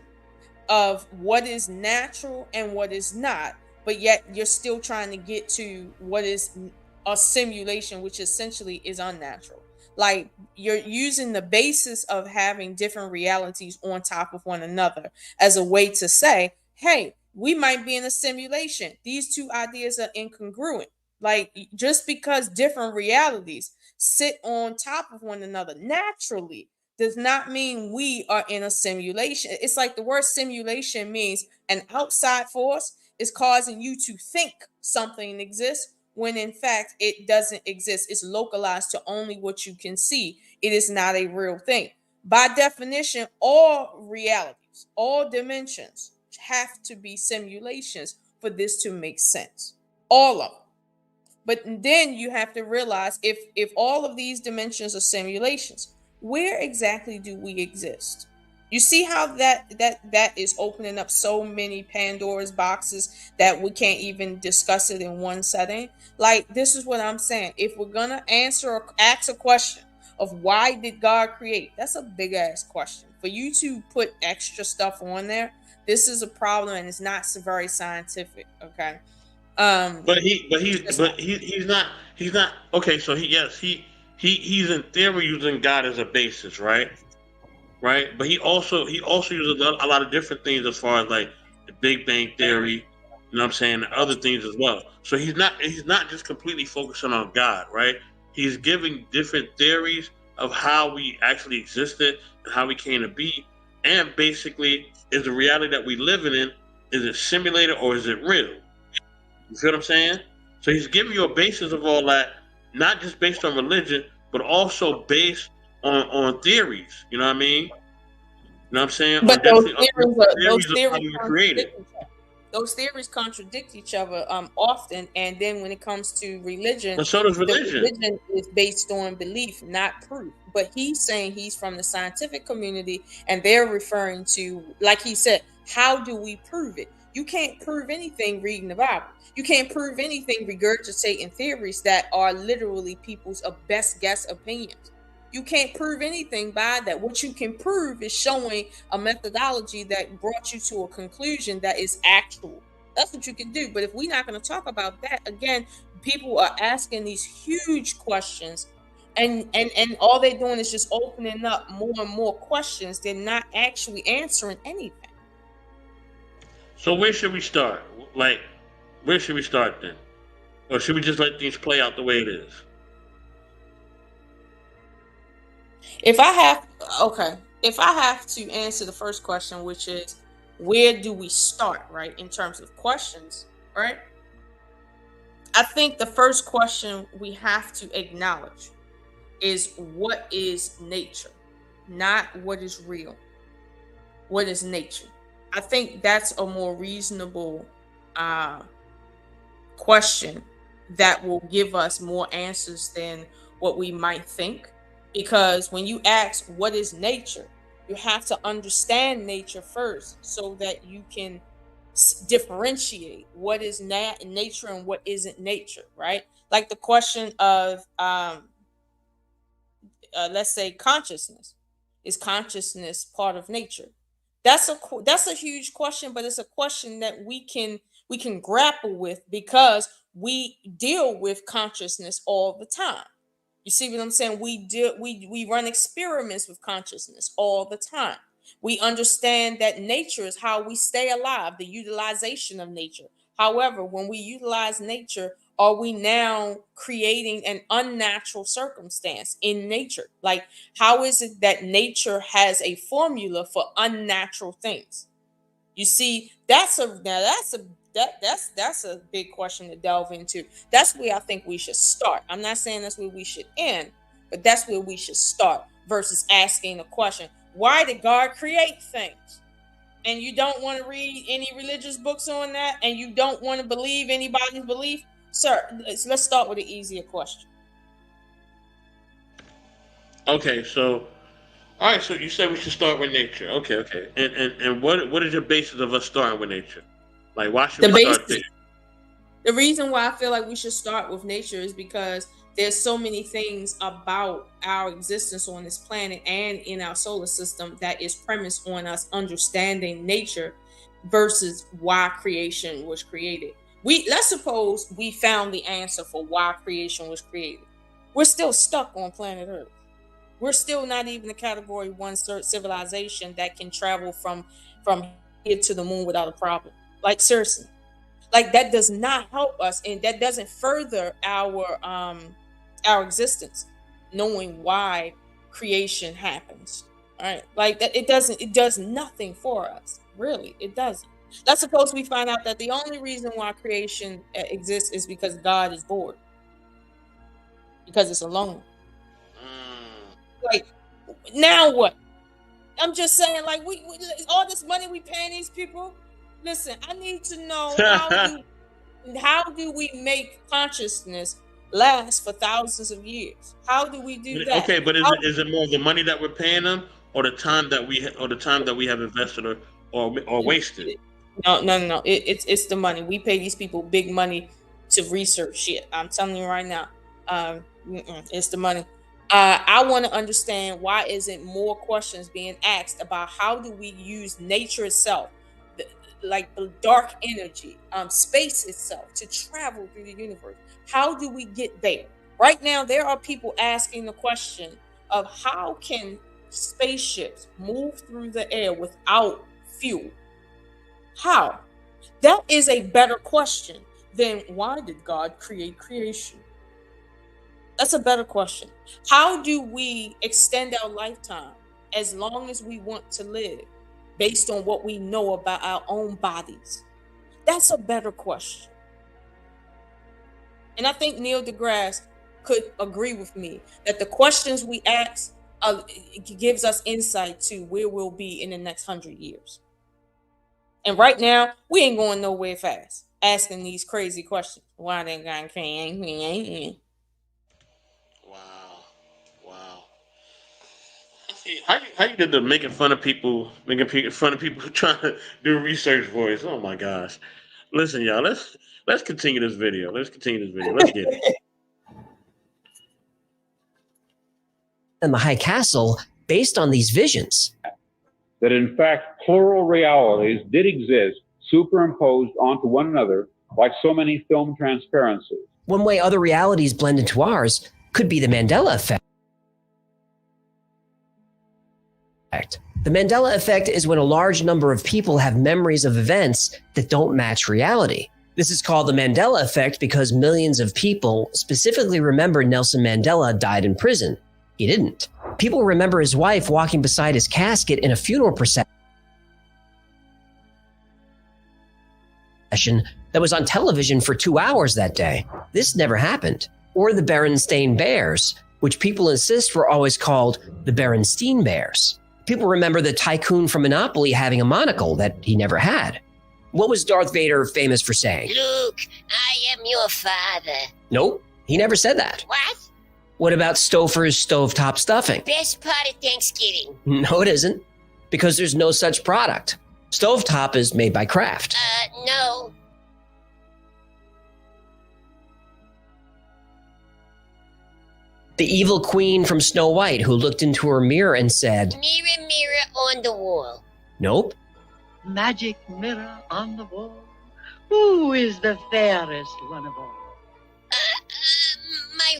of what is natural and what is not, but yet you're still trying to get to what is a simulation, which essentially is unnatural. Like, you're using the basis of having different realities on top of one another as a way to say, hey, we might be in a simulation. These two ideas are incongruent. Like, just because different realities sit on top of one another naturally does not mean we are in a simulation. It's like the word simulation means an outside force is causing you to think something exists when in fact it doesn't exist. It's localized to only what you can see. It is not a real thing. By definition, all realities, all dimensions have to be simulations for this to make sense. All of them. But then you have to realize, if all of these dimensions are simulations, where exactly do we exist? You see how that is opening up so many Pandora's boxes that we can't even discuss it in one setting. Like, this is what I'm saying. If we're gonna ask a question of why did God create, that's a big ass question. For you to put extra stuff on there, this is a problem, and it's not so very scientific. Okay. He's not okay. So he's in theory using God as a basis, right? Right. But he also uses a lot of different things as far as like the Big Bang Theory, you know what I'm saying, and other things as well. So he's not just completely focusing on God, right? He's giving different theories of how we actually existed and how we came to be, and basically, is the reality that we living in, is it simulated or is it real? You feel what I'm saying? So he's giving you a basis of all that, not just based on religion, but also based on theories. You know what I mean? You know what I'm saying? But those theories contradict each other often, and then when it comes to religion, but so does religion. Religion is based on belief, not proof. But he's saying he's from the scientific community, and they're referring to, like he said, how do we prove it? You can't prove anything reading the Bible. You can't prove anything regurgitating theories that are literally people's best guess opinions. You can't prove anything by that. What you can prove is showing a methodology that brought you to a conclusion that is actual. That's what you can do. But if we're not going to talk about that, again, people are asking these huge questions, and all they're doing is just opening up more and more questions. They're not actually answering anything. So where should we start? Like, where should we start then? Or should we just let things play out the way it is? If I have to answer the first question, which is, where do we start, right, in terms of questions, right? I think the first question we have to acknowledge is, what is nature? Not what is real. What is nature? I think that's a more reasonable question that will give us more answers than what we might think. Because when you ask what is nature, you have to understand nature first so that you can differentiate what is nature and what isn't nature, right? Like the question of, let's say, consciousness. Is consciousness part of nature? That's a huge question, but it's a question that we can grapple with because we deal with consciousness all the time. You see what I'm saying? We run experiments with consciousness all the time. We understand that nature is how we stay alive, the utilization of nature. However, when we utilize nature, are we now creating an unnatural circumstance in nature? Like, how is it that nature has a formula for unnatural things? You see, that's a big question to delve into. That's where I think we should start. I'm not saying that's where we should end, but that's where we should start versus asking the question, why did God create things? And you don't want to read any religious books on that, and you don't want to believe anybody's belief, sir, let's start with an easier question. Okay, so all right, so you said we should start with nature. Okay. And what is your basis of us starting with nature? Like, why should we start there? The reason why I feel like we should start with nature is because there's so many things about our existence on this planet and in our solar system that is premised on us understanding nature versus why creation was created. Let's suppose we found the answer for why creation was created. We're still stuck on planet Earth. We're still not even a category 1 civilization that can travel from here to the moon without a problem. Like, seriously. Like, that does not help us, and that doesn't further our existence, knowing why creation happens. All right, like that, it does nothing for us, really. It doesn't. Let's suppose we find out that the only reason why creation exists is because God is bored, because it's alone. Like, now what? I'm just saying, like, we all this money we paying these people. Listen, I need to know how do we make consciousness last for thousands of years? How do we do that? Okay, but is it more the money that we're paying them, or the time that we have invested or wasted? No. It's the money. We pay these people big money to research shit. I'm telling you right now. It's the money. I want to understand, why isn't more questions being asked about how do we use nature itself, like the dark energy, space itself, to travel through the universe? How do we get there? Right now, there are people asking the question of how can spaceships move through the air without fuel? How? That is a better question than why did God create creation? That's a better question. How do we extend our lifetime as long as we want to live based on what we know about our own bodies? That's a better question. And I think Neil deGrasse could agree with me that the questions we ask it gives us insight to where we'll be in the next 100 years. And right now, we ain't going nowhere fast asking these crazy questions. Why they got Kang? Wow. How you did the making fun of people trying to do research voice? Oh my gosh! Listen, y'all. Let's continue this video. Let's get it. And the High Castle based on these visions. That in fact, plural realities did exist, superimposed onto one another, like so many film transparencies. One way other realities blend into ours could be the Mandela effect. The Mandela effect is when a large number of people have memories of events that don't match reality. This is called the Mandela effect because millions of people specifically remember Nelson Mandela died in prison. He didn't. People remember his wife walking beside his casket in a funeral procession that was on television for 2 hours that day. This never happened. Or the Berenstain Bears, which people insist were always called the Berenstein Bears. People remember the tycoon from Monopoly having a monocle that he never had. What was Darth Vader famous for saying? Luke, I am your father. Nope, he never said that. What? What about Stouffer's stovetop stuffing? Best part of Thanksgiving. No, it isn't, because there's no such product. Stovetop is made by Kraft. No. The evil queen from Snow White who looked into her mirror and said, Mirror, mirror on the wall. Nope. Magic mirror on the wall. Who is the fairest one of all? My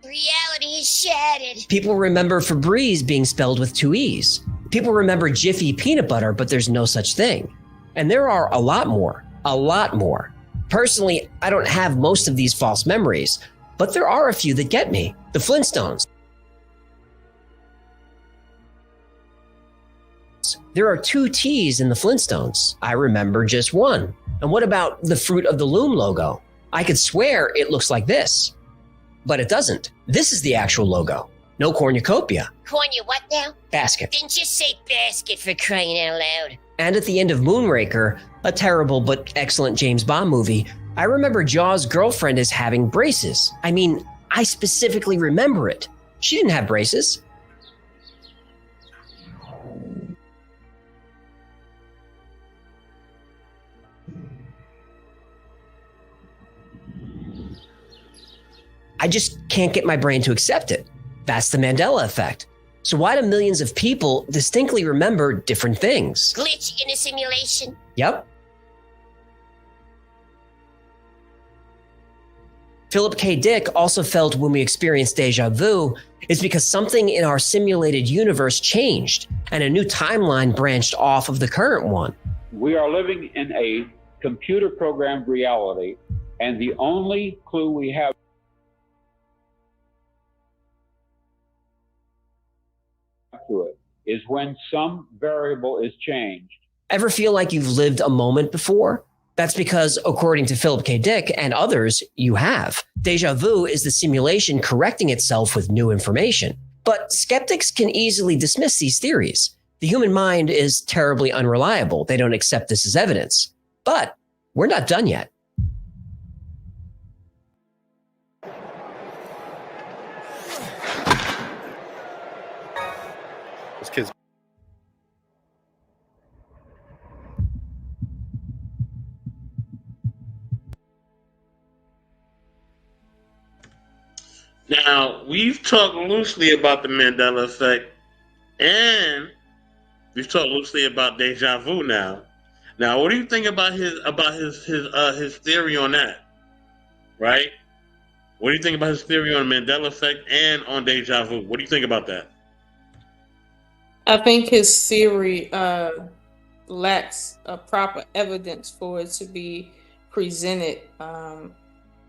reality is shattered. People remember Febreze being spelled with 2 E's. People remember Jiffy peanut butter, but there's no such thing. And there are a lot more. Personally, I don't have most of these false memories, but there are a few that get me. The Flintstones. There are 2 T's in the Flintstones. I remember just one. And what about the Fruit of the Loom logo? I could swear it looks like this, but it doesn't. This is the actual logo. No cornucopia. Cornu what now? Basket. Then just say basket, for crying out loud. And at the end of Moonraker, a terrible but excellent James Bond movie, I remember Jaws' girlfriend as having braces. I mean, I specifically remember it. She didn't have braces. I just can't get my brain to accept it. That's the Mandela effect. So why do millions of people distinctly remember different things? Glitch in a simulation. Yep. Philip K. Dick also felt when we experienced deja vu is because something in our simulated universe changed and a new timeline branched off of the current one. We are living in a computer programmed reality, and the only clue we have to it is when some variable is changed. Ever feel like you've lived a moment before? That's because, according to Philip K. Dick and others, you have. Deja vu is the simulation correcting itself with new information. But skeptics can easily dismiss these theories. The human mind is terribly unreliable. They don't accept this as evidence. But we're not done yet. This kid's Now, we've talked loosely about the Mandela effect, and we've talked loosely about deja vu now. Now, what do you think about his theory on that? Right? What do you think about his theory on Mandela effect and on deja vu? What do you think about that? I think his theory lacks proper evidence for it to be presented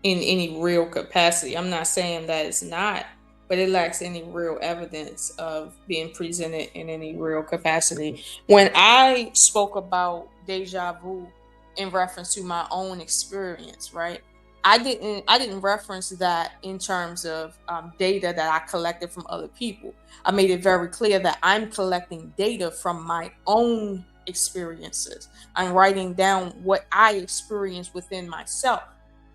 in any real capacity. I'm not saying that it's not, but it lacks any real evidence of being presented in any real capacity. When I spoke about deja vu in reference to my own experience, right? I didn't reference that in terms of data that I collected from other people. I made it very clear that I'm collecting data from my own experiences. I'm writing down what I experienced within myself.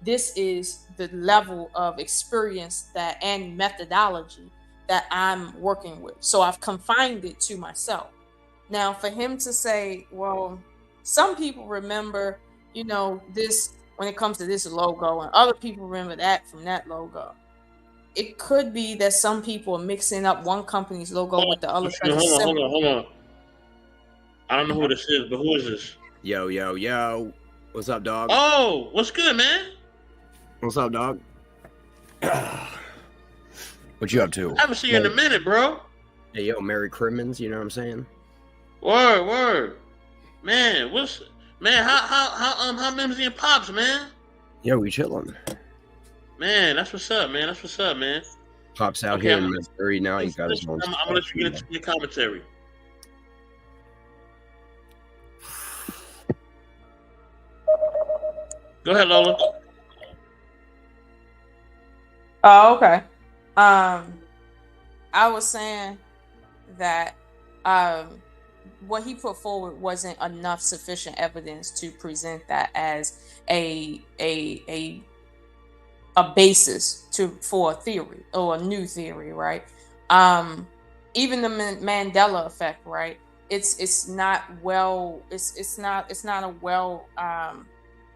This is the level of experience that and methodology that I'm working with. So I've confined it to myself. Now, for him to say, well, some people remember, this when it comes to this logo, and other people remember that from that logo. It could be that some people are mixing up one company's logo with the other. Hold on. I don't know who this is, but who is this? Yo. What's up, dog? Oh, what's good, man? What's up, dog? What you up to? I haven't seen you in a minute, bro. Hey, yo, Merry Crimmins, you know what I'm saying? Word. Man, how Mimsy and Pops, man? Yo, we chilling. Man, that's what's up, man. Pops out here in Missouri now. He's got his own. I'm gonna let you get into your commentary. Go ahead, Lola. Oh, okay. I was saying that what he put forward wasn't enough sufficient evidence to present that as a basis for a theory or a new theory, right? Even the Mandela effect, right? It's not a well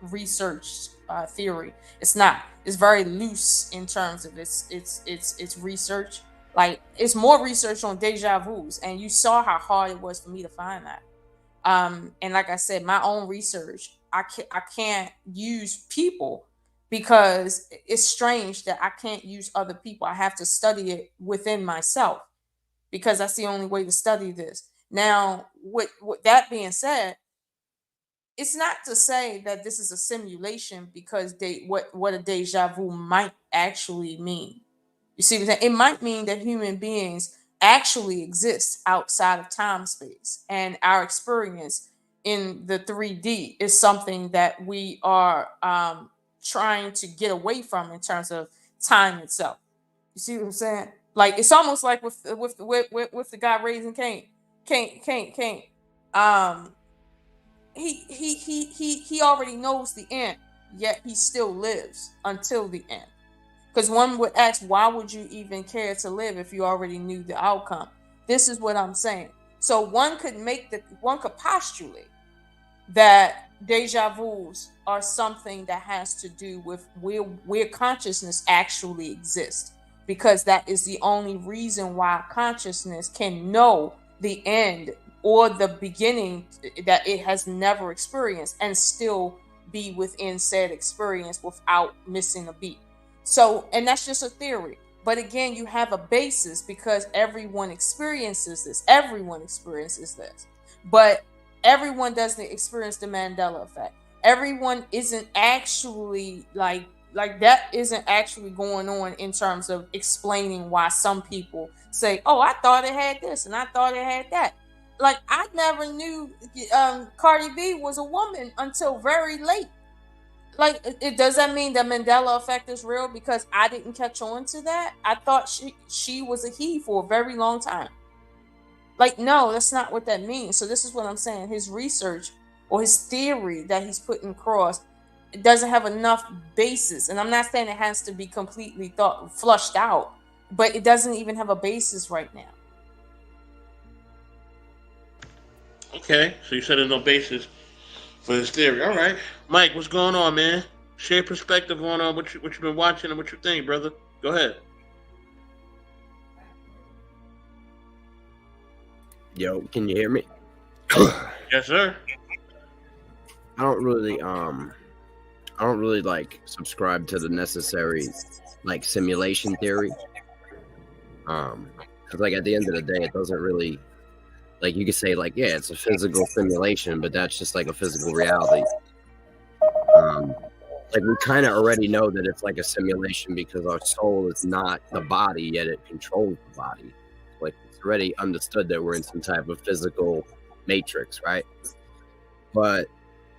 researched theory. It's very loose in terms of its research. Like, it's more research on deja vus, and you saw how hard it was for me to find that. And like I said, my own research, I can't use people because it's strange that I can't use other people. I have to study it within myself because that's the only way to study this. Now, with that being said, it's not to say that this is a simulation, because what a deja vu might actually mean. You see what I'm saying? It might mean that human beings actually exist outside of time space, and our experience in the 3D is something that we are trying to get away from in terms of time itself. You see what I'm saying? Like, it's almost like with the guy raising Kang. He already knows the end, yet he still lives until the end. Because one would ask, why would you even care to live if you already knew the outcome? This is what I'm saying. So one could postulate that deja vus are something that has to do with where consciousness actually exists, because that is the only reason why consciousness can know the end or the beginning that it has never experienced and still be within said experience without missing a beat. So, and that's just a theory. But again, you have a basis because everyone experiences this. Everyone experiences this. But everyone doesn't experience the Mandela effect. Everyone isn't actually like that isn't actually going on in terms of explaining why some people say, "Oh, I thought it had this and I thought it had that." Like, I never knew Cardi B was a woman until very late. Like, it does that mean the Mandela effect is real because I didn't catch on to that? I thought she was a he for a very long time. Like, no, that's not what that means. So this is what I'm saying. His research or his theory that he's putting across, it doesn't have enough basis. And I'm not saying it has to be completely flushed out, but it doesn't even have a basis right now. Okay, so you said there's no basis for his theory. All right, Mike, what's going on, man? Share perspective on what you've been watching and what you think, brother. Go ahead. Yo, can you hear me? Yes, sir. I don't really like subscribe to the necessary like simulation theory. Because like at the end of the day, it doesn't really, like, you could say like, yeah, it's a physical simulation, but that's just like a physical reality. Like, we kind of already know that it's like a simulation because our soul is not the body, yet it controls the body. Like, it's already understood that we're in some type of physical matrix, right? But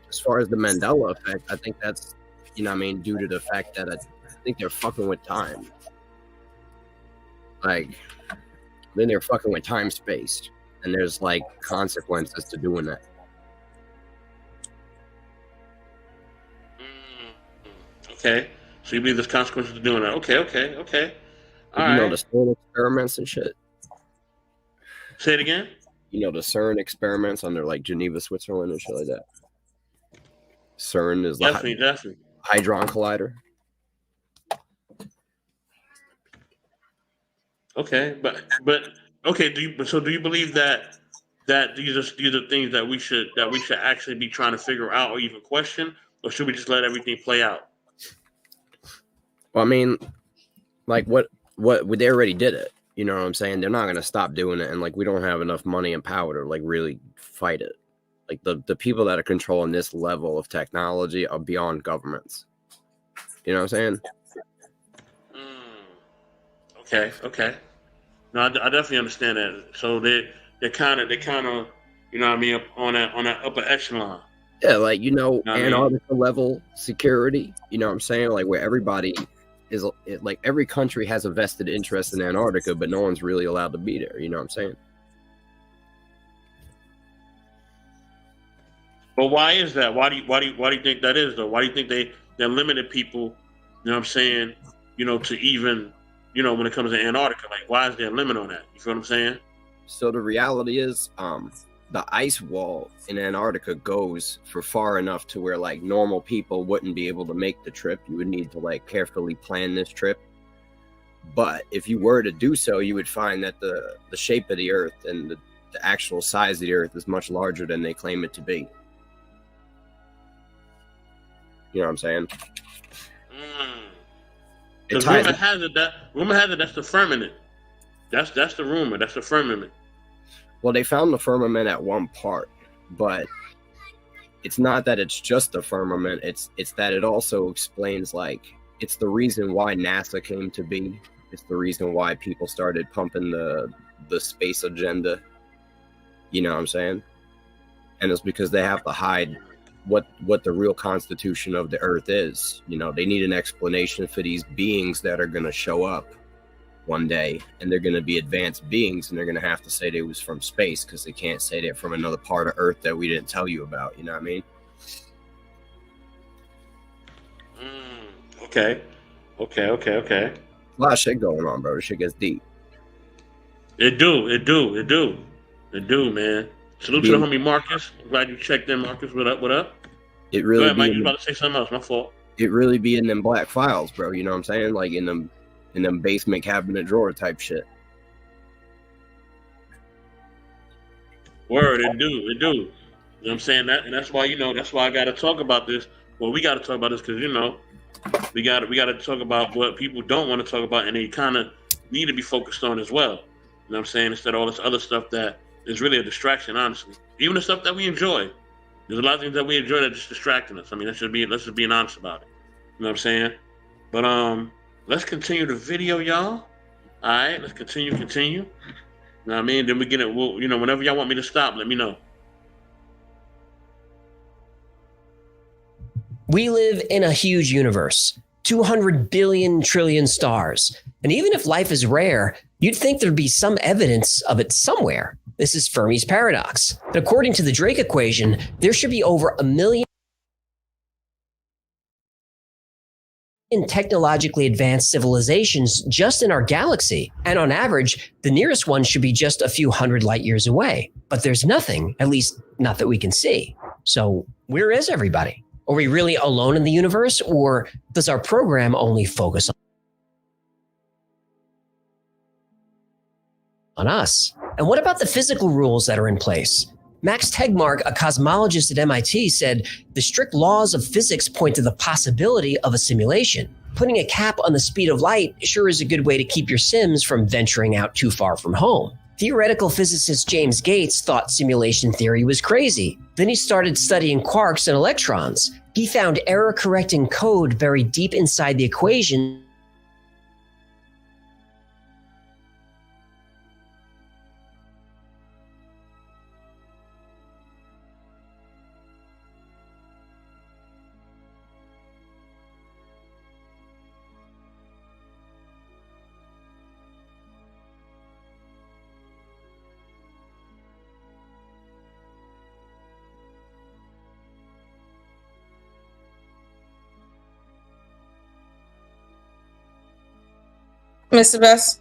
as far as the Mandela effect, I think that's, you know what I mean, due to the fact that I think they're fucking with time. Like, then they're fucking with time space. And there's like consequences to doing that. Okay, so you believe there's consequences to doing that? Okay. All you know right. the CERN experiments and shit. Say it again. You know the CERN experiments under like Geneva, Switzerland, and shit like that. CERN is the Definitely. Hadron Collider. Okay, but okay. Do you believe that these are things that we should actually be trying to figure out or even question, or should we just let everything play out? Well, I mean, like what they already did it. You know what I'm saying? They're not gonna stop doing it, and like we don't have enough money and power to like really fight it. Like the people that are controlling this level of technology are beyond governments. You know what I'm saying? Okay. No, I definitely understand that. So they're kind of you know what I mean, on that upper echelon. Yeah, like, you know, Antarctica mean? level security. You know what I'm saying? Like where everybody is, like every country has a vested interest in Antarctica, but no one's really allowed to be there. You know what I'm saying? But why is that? Why do you think that is though? Why do you think they limited people? You know what I'm saying? You know, to even, you know, when it comes to Antarctica, like why is there a limit on that? You feel what I'm saying? So the reality is, the ice wall in Antarctica goes for far enough to where like normal people wouldn't be able to make the trip. You would need to like carefully plan this trip. But if you were to do so, you would find that the shape of the Earth and the actual size of the Earth is much larger than they claim it to be. You know what I'm saying? Because rumor has it that's the firmament. That's the rumor. That's the firmament. Well, they found the firmament at one part, but it's not that it's just the firmament. It's that it also explains, like, it's the reason why NASA came to be. It's the reason why people started pumping the space agenda. You know what I'm saying? And it's because they have to hide what the real constitution of the Earth is. You know, they need an explanation for these beings that are going to show up one day, and they're going to be advanced beings, and they're going to have to say they was from space because they can't say they're from another part of Earth that we didn't tell you about. You know what I mean? Okay. A lot of shit going on, bro. This shit gets deep. It do, man. Salute to the homie Marcus. I'm glad you checked in, Marcus. What up? It Go really ahead, be Mike. in You the, about to say something else? My fault. it really be in them black files, bro. You know what I'm saying? Like in them basement cabinet drawer type shit. Word, it do. You know what I'm saying? And that's why, that's why I got to talk about this. Well, we got to talk about this because, we got to talk about what people don't want to talk about, and they kind of need to be focused on as well. You know what I'm saying? Instead of all this other stuff that is really a distraction, honestly. Even the stuff that we enjoy. There's a lot of things that we enjoy that just distracting us. I mean, let's just be honest about it. You know what I'm saying? But let's continue the video, y'all. All right, let's continue. You know what I mean? Then we get it. Well, whenever y'all want me to stop, let me know. We live in a huge universe, 200 billion trillion stars. And even if life is rare, you'd think there'd be some evidence of it somewhere. This is Fermi's paradox. And according to the Drake equation, there should be over 1 million technologically advanced civilizations just in our galaxy. And on average, the nearest one should be just a few hundred light years away. But there's nothing, at least not that we can see. So where is everybody? Are we really alone in the universe, or does our program only focus on us? And what about the physical rules that are in place? Max Tegmark, a cosmologist at MIT, said the strict laws of physics point to the possibility of a simulation. Putting a cap on the speed of light sure is a good way to keep your Sims from venturing out too far from home. Theoretical physicist James Gates thought simulation theory was crazy. Then he started studying quarks and electrons. He found error-correcting code buried deep inside the equation Mr. Best.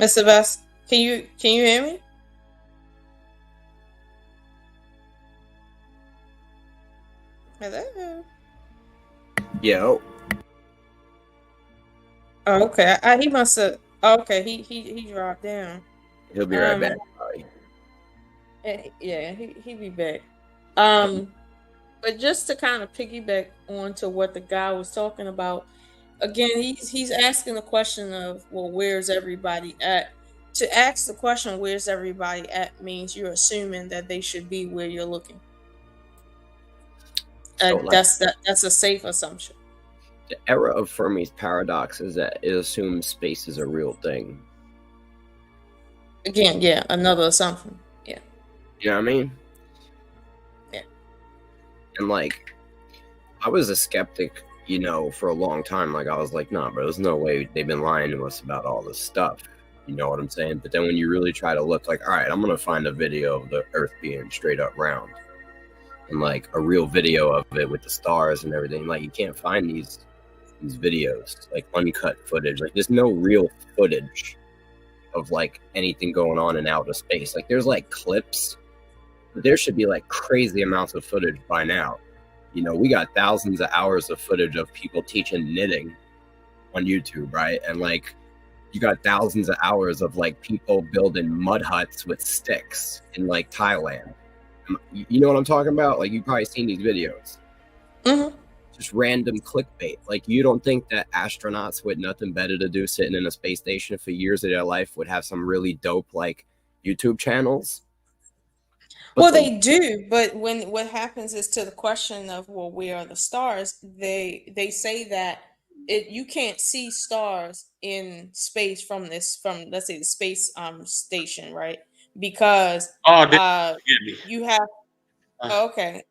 Mr. Best, can you hear me? Hello. Yo. Oh, okay. He must have. Okay, he dropped down. He'll be right back. Sorry. Yeah, he be back. But just to kind of piggyback onto what the guy was talking about, again, he's asking the question of, well, where's everybody at? To ask the question, where's everybody at, means you're assuming that they should be where you're looking. That's a safe assumption. The era of Fermi's paradox is that it assumes space is a real thing. Again, yeah, another assumption. Yeah. You know what I mean? Yeah. And like, I was a skeptic, for a long time. Like, I was like, nah, bro, there's no way they've been lying to us about all this stuff. You know what I'm saying? But then when you really try to look, like, all right, I'm going to find a video of the Earth being straight up round. And like a real video of it with the stars and everything. Like, you can't find these videos, like uncut footage. Like, there's no real footage of like anything going on in outer space. Like, there's like clips, but there should be like crazy amounts of footage by now. We got thousands of hours of footage of people teaching knitting on YouTube, right? And like, you got thousands of hours of like people building mud huts with sticks in like Thailand. You know what I'm talking about? Like, you've probably seen these videos. Mm-hmm. Just random clickbait. Like, you don't think that astronauts with nothing better to do sitting in a space station for years of their life would have some really dope like YouTube channels? Well, they do, but what happens is, to the question of, well, where are the stars? They say that you can't see stars in space from let's say the space station, right? Because you have okay.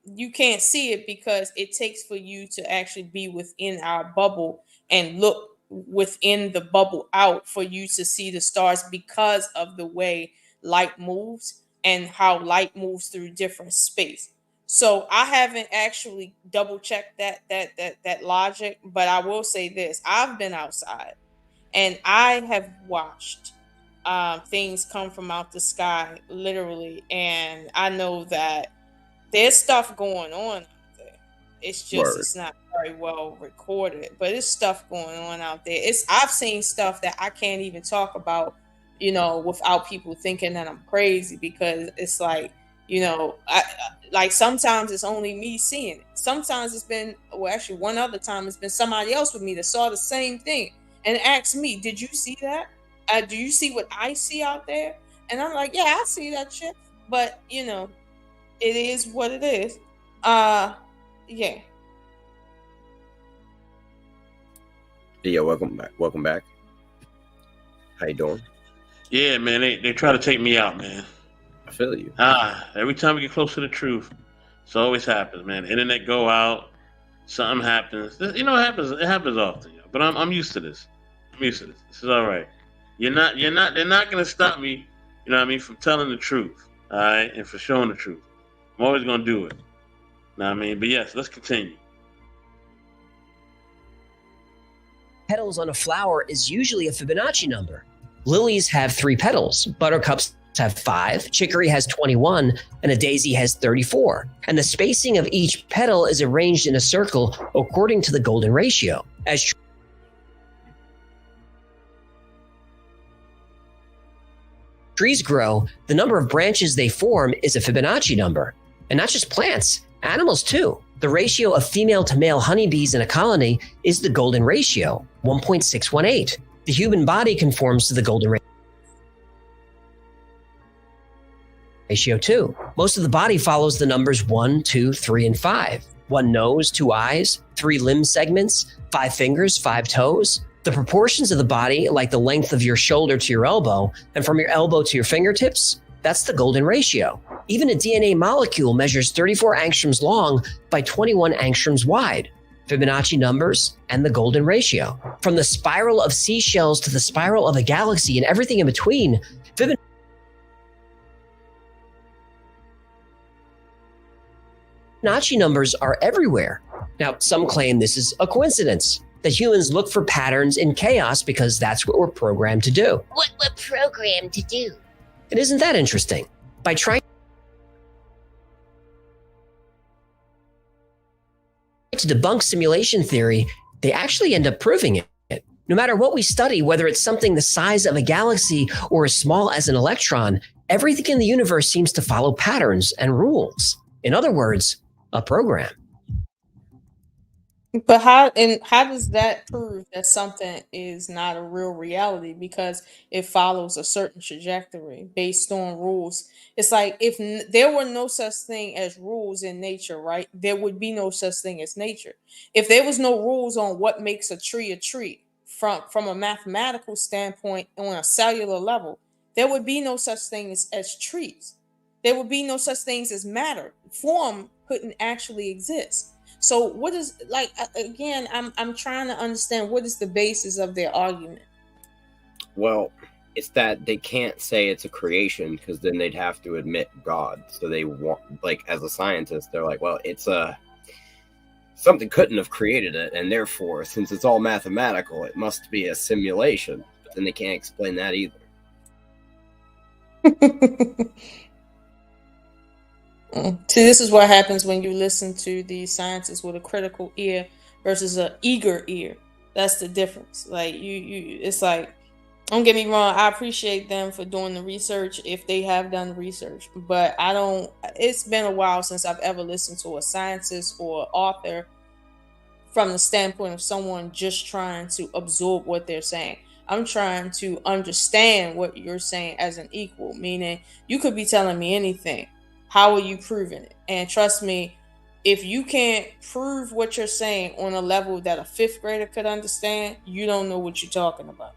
You can't see it because it takes for you to actually be within our bubble and look within the bubble out for you to see the stars, because of the way light moves and how light moves through different space. So I haven't actually double checked that logic, but I will say this: I've been outside and I have watched things come from out the sky, literally. And I know that there's stuff going on out there. It's just it's not very well recorded, but it's stuff going on out there. I've seen stuff that I can't even talk about, without people thinking that I'm crazy, because it's like, like sometimes it's only me seeing it. Sometimes it's been, well, actually one other time it's been somebody else with me that saw the same thing and asked me, "Did you see that? Do you see what I see out there?" And I'm like, "Yeah, I see that shit." But it is what it is. Yeah. Yeah, welcome back. Welcome back. How you doing? Yeah, man, they try to take me out, man. I feel you. Every time we get close to the truth, it always happens, man. The internet go out, something happens. It happens. It happens often, but I'm used to this. This is all right. They're not gonna stop me, from telling the truth, all right, and for showing the truth. I'm always gonna do it. Know what I mean? But yes, let's continue. Petals on a flower is usually a Fibonacci number. Lilies have 3 petals, buttercups have 5, chicory has 21, and a daisy has 34. And the spacing of each petal is arranged in a circle according to the golden ratio. As trees grow, the number of branches they form is a Fibonacci number. And not just plants, animals too. The ratio of female to male honeybees in a colony is the golden ratio, 1.618. The human body conforms to the golden ratio too. Most of the body follows the numbers 1, 2, 3, and 5. 1 nose, 2 eyes, 3 limb segments, 5 fingers, 5 toes. The proportions of the body, like the length of your shoulder to your elbow, and from your elbow to your fingertips, that's the golden ratio. Even a DNA molecule measures 34 angstroms long by 21 angstroms wide. Fibonacci numbers and the golden ratio. From the spiral of seashells to the spiral of a galaxy and everything in between, Fibonacci numbers are everywhere. Now, some claim this is a coincidence, that humans look for patterns in chaos because that's what we're programmed to do. What we're programmed to do. And isn't that interesting? By trying to debunk simulation theory, they actually end up proving it. No matter what we study, whether it's something the size of a galaxy or as small as an electron, everything in the universe seems to follow patterns and rules. In other words, a program. But how does that prove that something is not a real reality? Because it follows a certain trajectory based on rules. It's like if there were no such thing as rules in nature, right? There would be no such thing as nature. If there was no rules on what makes a tree from a mathematical standpoint on a cellular level, there would be no such thing as trees. There would be no such things as matter. Form couldn't actually exist. So what is, like, again, I'm trying to understand what is the basis of their argument. Well, it's that they can't say it's a creation because then they'd have to admit God. So they want, like, as a scientist, they're like, well, it's something couldn't have created it, and therefore, since it's all mathematical, it must be a simulation. But then they can't explain that either. See, this is what happens when you listen to the scientists with a critical ear versus an eager ear. That's the difference. Like you it's like, don't get me wrong, I appreciate them for doing the research if they have done the research, but it's been a while since I've ever listened to a scientist or author from the standpoint of someone just trying to absorb what they're saying. I'm trying to understand what you're saying as an equal, meaning you could be telling me anything. How are you proving it? And trust me, if you can't prove what you're saying on a level that a 5th grader could understand, you don't know what you're talking about.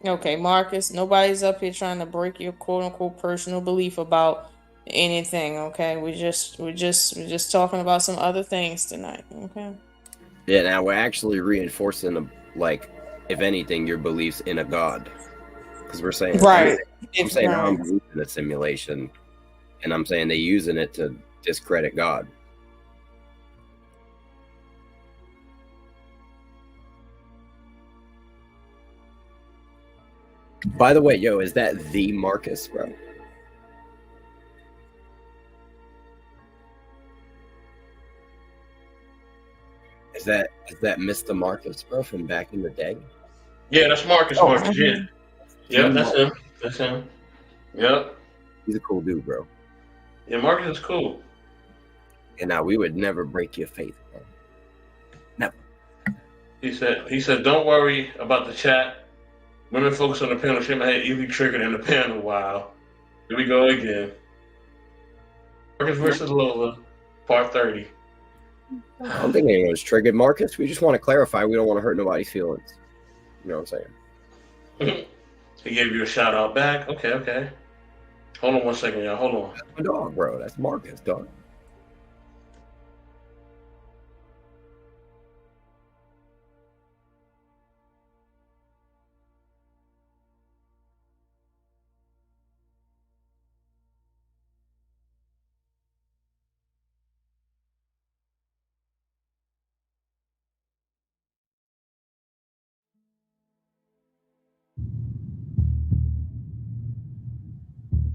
Okay, Marcus, nobody's up here trying to break your quote unquote personal belief about anything, okay? We're just talking about some other things tonight, okay? Yeah, now we're actually reinforcing if anything, your beliefs in a god, because we're saying right. I'm saying I'm believing in a simulation, and I'm saying they're using it to discredit God. By the way, yo, is that the Marcus, bro? Is that Mr. Marcus, bro, from back in the day? Yeah, that's Marcus. Oh, Marcus. Yeah. Yep, that's him. That's him. Yep. He's a cool dude, bro. Yeah, Marcus is cool. And now we would never break your faith, bro. Never. He said, don't worry about the chat. Women focus on the panel. She had easily triggered in the panel. Wow. Here we go again. Marcus versus Lola, part 30. I don't think anyone's triggered, Marcus. We just want to clarify. We don't want to hurt nobody's feelings. You know what I'm saying? He gave you a shout out back. Okay. Hold on one second, y'all. Hold on. That's my dog, bro. That's Marcus, dog.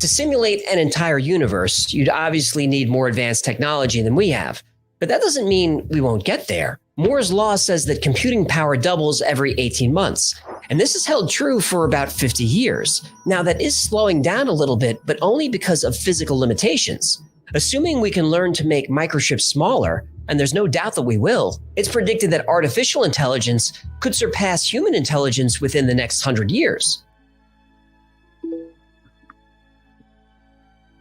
To simulate an entire universe, you'd obviously need more advanced technology than we have. But that doesn't mean we won't get there. Moore's law says that computing power doubles every 18 months. And this has held true for about 50 years. Now, that is slowing down a little bit, but only because of physical limitations. Assuming we can learn to make microchips smaller, and there's no doubt that we will, it's predicted that artificial intelligence could surpass human intelligence within the next 100 years.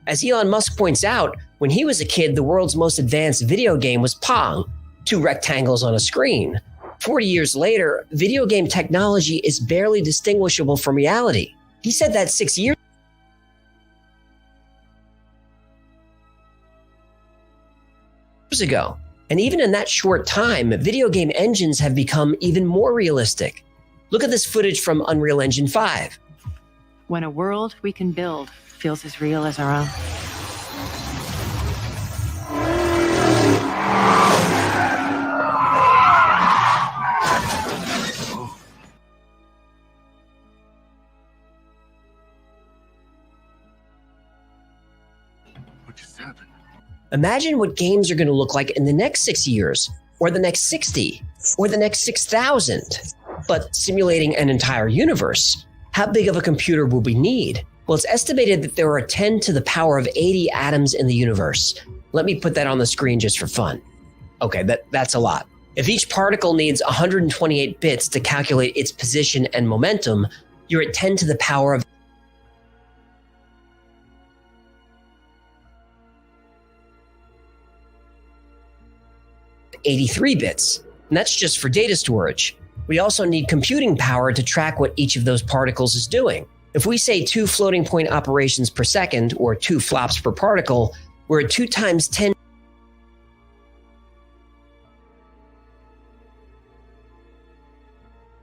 As Elon Musk points out, when he was a kid, the world's most advanced video game was Pong, 2 rectangles on a screen. 40 years later, video game technology is barely distinguishable from reality. He said that 6 years ago. And even in that short time, video game engines have become even more realistic. Look at this footage from Unreal Engine 5. When a world we can build feels as real as our own. What just happened? Imagine what games are going to look like in the next 6 years, or the next 60, or the next 6,000. But simulating an entire universe, how big of a computer will we need? Well, it's estimated that there are 10 to the power of 80 atoms in the universe. Let me put that on the screen just for fun. Okay, that's a lot. If each particle needs 128 bits to calculate its position and momentum, you're at 10 to the power of '83 bits. And that's just for data storage. We also need computing power to track what each of those particles is doing. If we say 2 floating point operations per second, or 2 flops per particle, we're at 2 times 10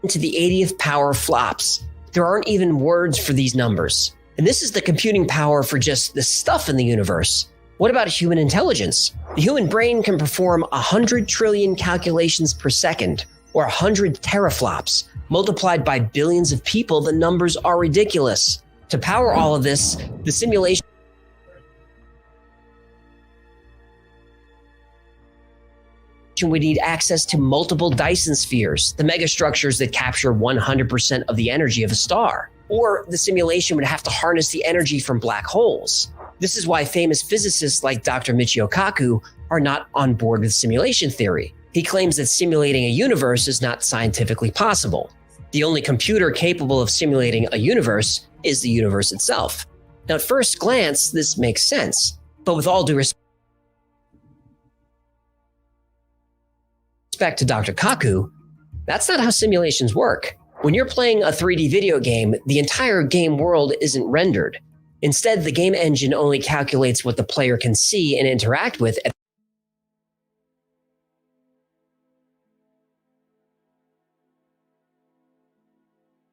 to the 80th power flops. There aren't even words for these numbers. And this is the computing power for just the stuff in the universe. What about human intelligence? The human brain can perform 100 trillion calculations per second, or 100 teraflops. Multiplied by billions of people, the numbers are ridiculous. To power all of this, the simulation we need access to multiple Dyson spheres, the megastructures that capture 100% of the energy of a star. Or the simulation would have to harness the energy from black holes. This is why famous physicists like Dr. Michio Kaku are not on board with simulation theory. He claims that simulating a universe is not scientifically possible. The only computer capable of simulating a universe is the universe itself. Now, at first glance, this makes sense, but with all due respect to Dr. Kaku, that's not how simulations work. When you're playing a 3D video game, the entire game world isn't rendered. Instead, the game engine only calculates what the player can see and interact with at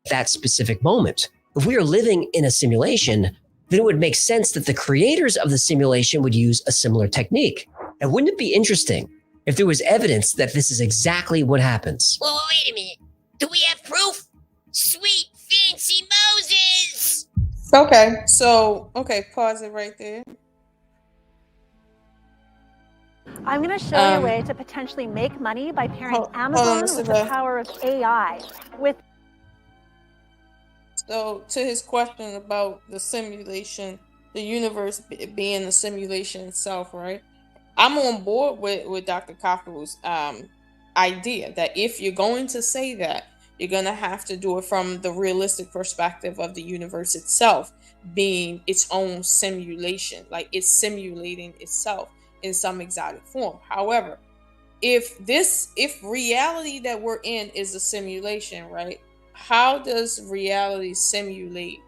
that specific moment. If we are living in a simulation, then it would make sense that the creators of the simulation would use a similar technique. And wouldn't it be interesting if there was evidence that this is exactly what happens? Well, wait a minute. Do we have proof? Sweet, fancy Moses! Okay, so pause it right there. I'm going to show you a way to potentially make money by pairing hold on, Amazon Mr. with the Beth. power of AI. With So to his question about the simulation, the universe being the simulation itself, right? I'm on board with Dr. Kaku's idea that if you're going to say that, you're going to have to do it from the realistic perspective of the universe itself being its own simulation, like it's simulating itself in some exotic form. However, if reality that we're in is a simulation, right? How does reality simulate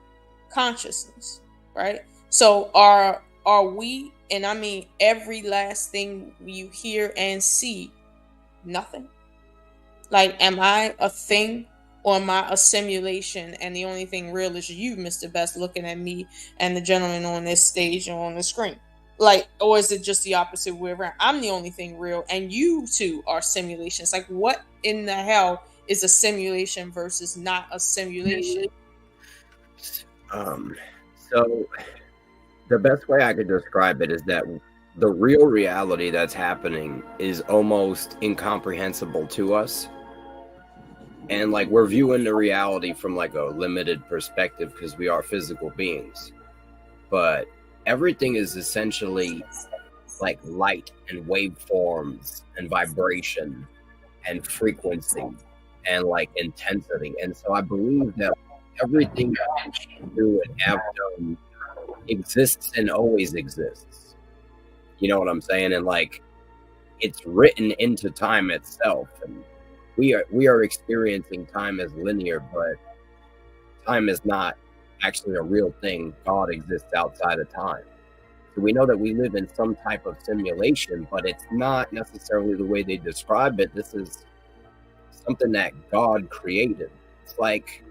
consciousness, right? So are we, and I mean every last thing you hear and see, nothing? Like, am I a thing or am I a simulation? And the only thing real is you, Mr. Best, looking at me and the gentleman on this stage and on the screen. Like, or is it just the opposite way around? I'm the only thing real, and you two are simulations. Like, what in the hell is a simulation versus not a simulation? So the best way I could describe it is that the real reality that's happening is almost incomprehensible to us. And like we're viewing the reality from like a limited perspective because we are physical beings. But everything is essentially like light and waveforms and vibration and frequency and like intensity. And so I believe that everything that we do and have done exists and always exists. You know what I'm saying? And like it's written into time itself. And we are experiencing time as linear, but time is not actually a real thing. God exists outside of time. So we know that we live in some type of simulation, but it's not necessarily the way they describe it. This is something that God created. It's like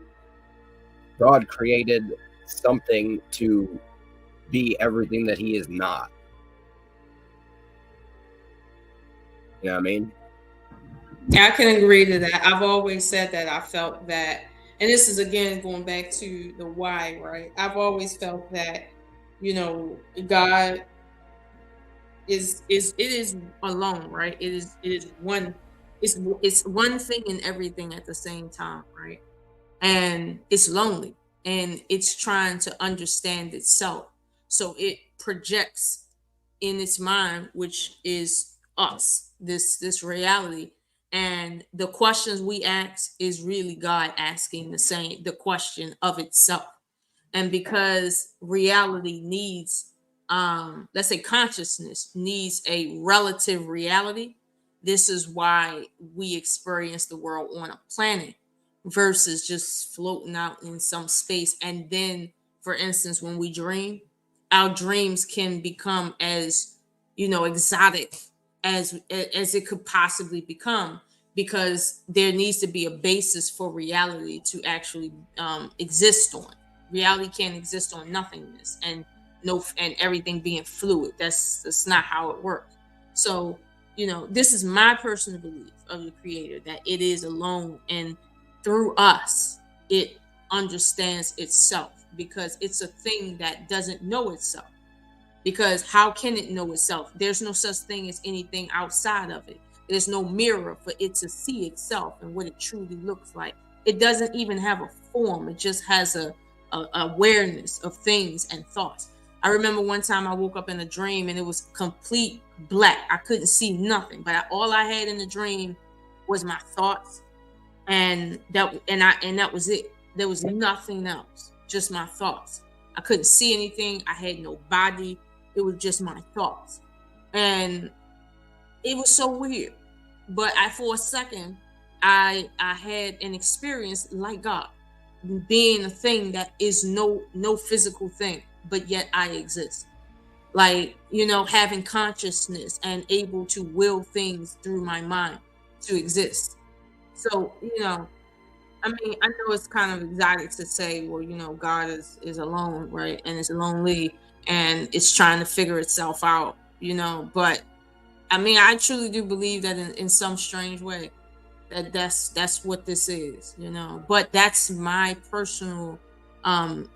God created something to be everything that he is not. You know what I mean? I can agree to that. I've always said that I felt that, and this is again going back to the why, right? I've always felt that, God is alone, right? It is one. It's one thing and everything at the same time, right? And it's lonely and it's trying to understand itself, so it projects in its mind, which is us, this reality. And the questions we ask is really God asking the question of itself. And because reality needs, let's say consciousness needs a relative reality, this is why we experience the world on a planet versus just floating out in some space. And then, for instance, when we dream, our dreams can become as, exotic as it could possibly become, because there needs to be a basis for reality to actually exist on. Reality can't exist on nothingness and everything being fluid. That's not how it works. So, this is my personal belief of the creator, that it is alone, and through us it understands itself, because it's a thing that doesn't know itself. Because how can it know itself? There's no such thing as anything outside of it. There's no mirror for it to see itself and what it truly looks like. It doesn't even have a form. It just has a awareness of things and thoughts. I remember one time I woke up in a dream and it was complete black. I couldn't see nothing, but all I had in the dream was my thoughts, and that was it. There was nothing else, just my thoughts. I couldn't see anything. I had no body. It was just my thoughts, and it was so weird. But for a second, I had an experience like God, being a thing that is no physical thing, but yet I exist. Like, having consciousness and able to will things through my mind to exist. So, I mean, I know it's kind of exotic to say, well, God is alone, right? And it's lonely and it's trying to figure itself out, but I mean, I truly do believe that in some strange way that's what this is, but that's my personal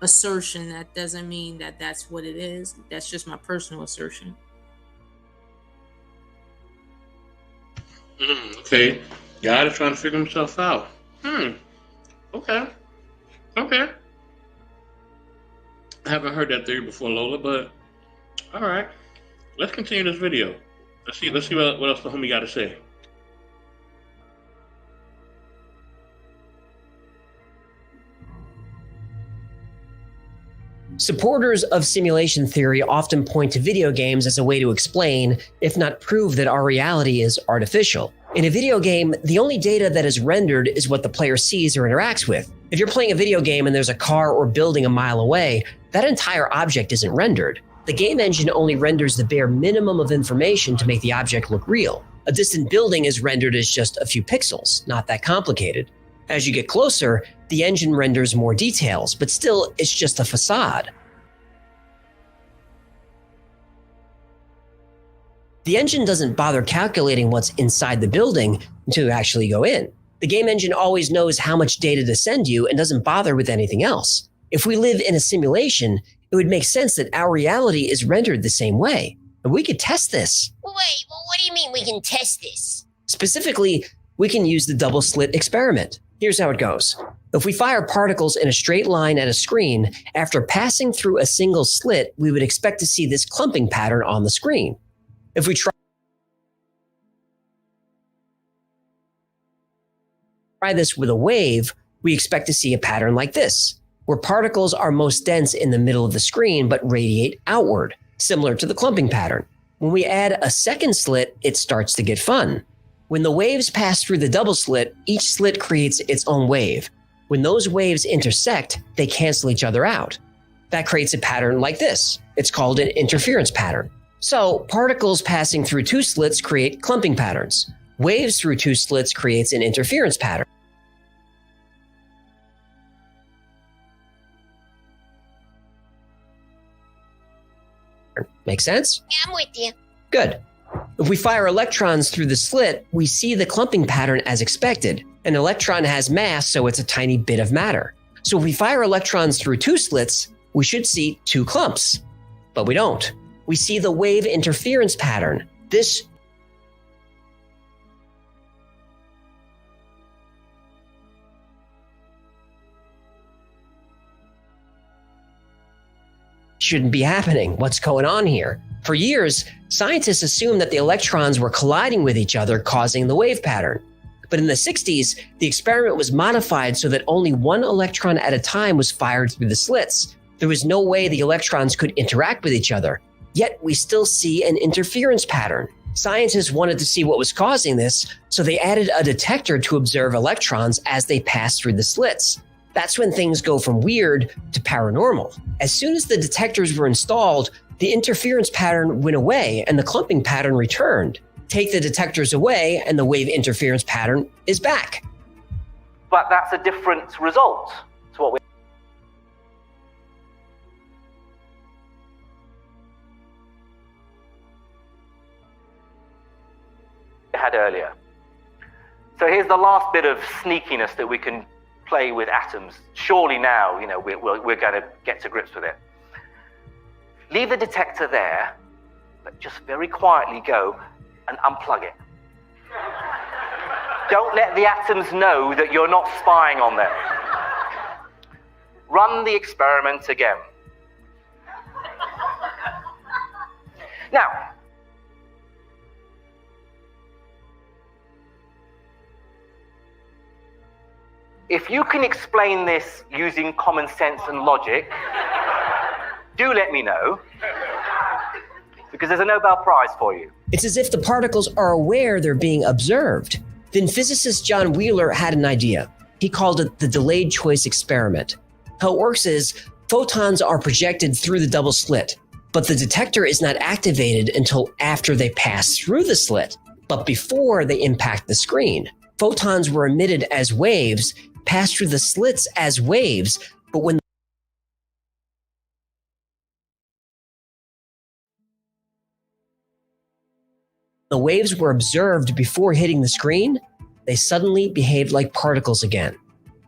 assertion. That doesn't mean that that's what it is. That's just my personal assertion. Okay. God is trying to figure himself out. Okay. Okay. I haven't heard that theory before, Lola, but all right. Let's continue this video. Let's see what else the homie got to say. Supporters of simulation theory often point to video games as a way to explain, if not prove, that our reality is artificial. In a video game, the only data that is rendered is what the player sees or interacts with. If you're playing a video game and there's a car or building a mile away, that entire object isn't rendered. The game engine only renders the bare minimum of information to make the object look real. A distant building is rendered as just a few pixels, not that complicated. As you get closer, the engine renders more details, but still, it's just a facade. The engine doesn't bother calculating what's inside the building until you actually go in. The game engine always knows how much data to send you and doesn't bother with anything else. If we live in a simulation, it would make sense that our reality is rendered the same way. And we could test this. Wait, well, what do you mean we can test this? Specifically, we can use the double slit experiment. Here's how it goes. If we fire particles in a straight line at a screen, after passing through a single slit, we would expect to see this clumping pattern on the screen. If we try this with a wave, we expect to see a pattern like this, where particles are most dense in the middle of the screen but radiate outward, similar to the clumping pattern. When we add a second slit, it starts to get fun. When the waves pass through the double slit, each slit creates its own wave. When those waves intersect, they cancel each other out. That creates a pattern like this. It's called an interference pattern. So, particles passing through two slits create clumping patterns. Waves through two slits creates an interference pattern. Make sense? Yeah, I'm with you. Good. If we fire electrons through the slit, we see the clumping pattern as expected. An electron has mass, so it's a tiny bit of matter. So if we fire electrons through two slits, we should see two clumps. But we don't. We see the wave interference pattern. This shouldn't be happening. What's going on here? For years, scientists assumed that the electrons were colliding with each other, causing the wave pattern. But in the 60s, the experiment was modified so that only one electron at a time was fired through the slits. There was no way the electrons could interact with each other. Yet we still see an interference pattern. Scientists wanted to see what was causing this, so they added a detector to observe electrons as they pass through the slits. That's when things go from weird to paranormal. As soon as the detectors were installed, the interference pattern went away and the clumping pattern returned. Take the detectors away and the wave interference pattern is back. But that's a different result to what we had earlier. So here's the last bit of sneakiness that we can play with atoms. Surely now, we're going to get to grips with it. Leave the detector there, but just very quietly go and unplug it. Don't let the atoms know that you're not spying on them. Run the experiment again. Now, if you can explain this using common sense and logic, do let me know, because there's a Nobel Prize for you. It's as if the particles are aware they're being observed. Then physicist John Wheeler had an idea. He called it the delayed choice experiment. How it works is photons are projected through the double slit, but the detector is not activated until after they pass through the slit, but before they impact the screen. Photons were emitted as waves, passed through the slits as waves, but when the waves were observed before hitting the screen, they suddenly behaved like particles again.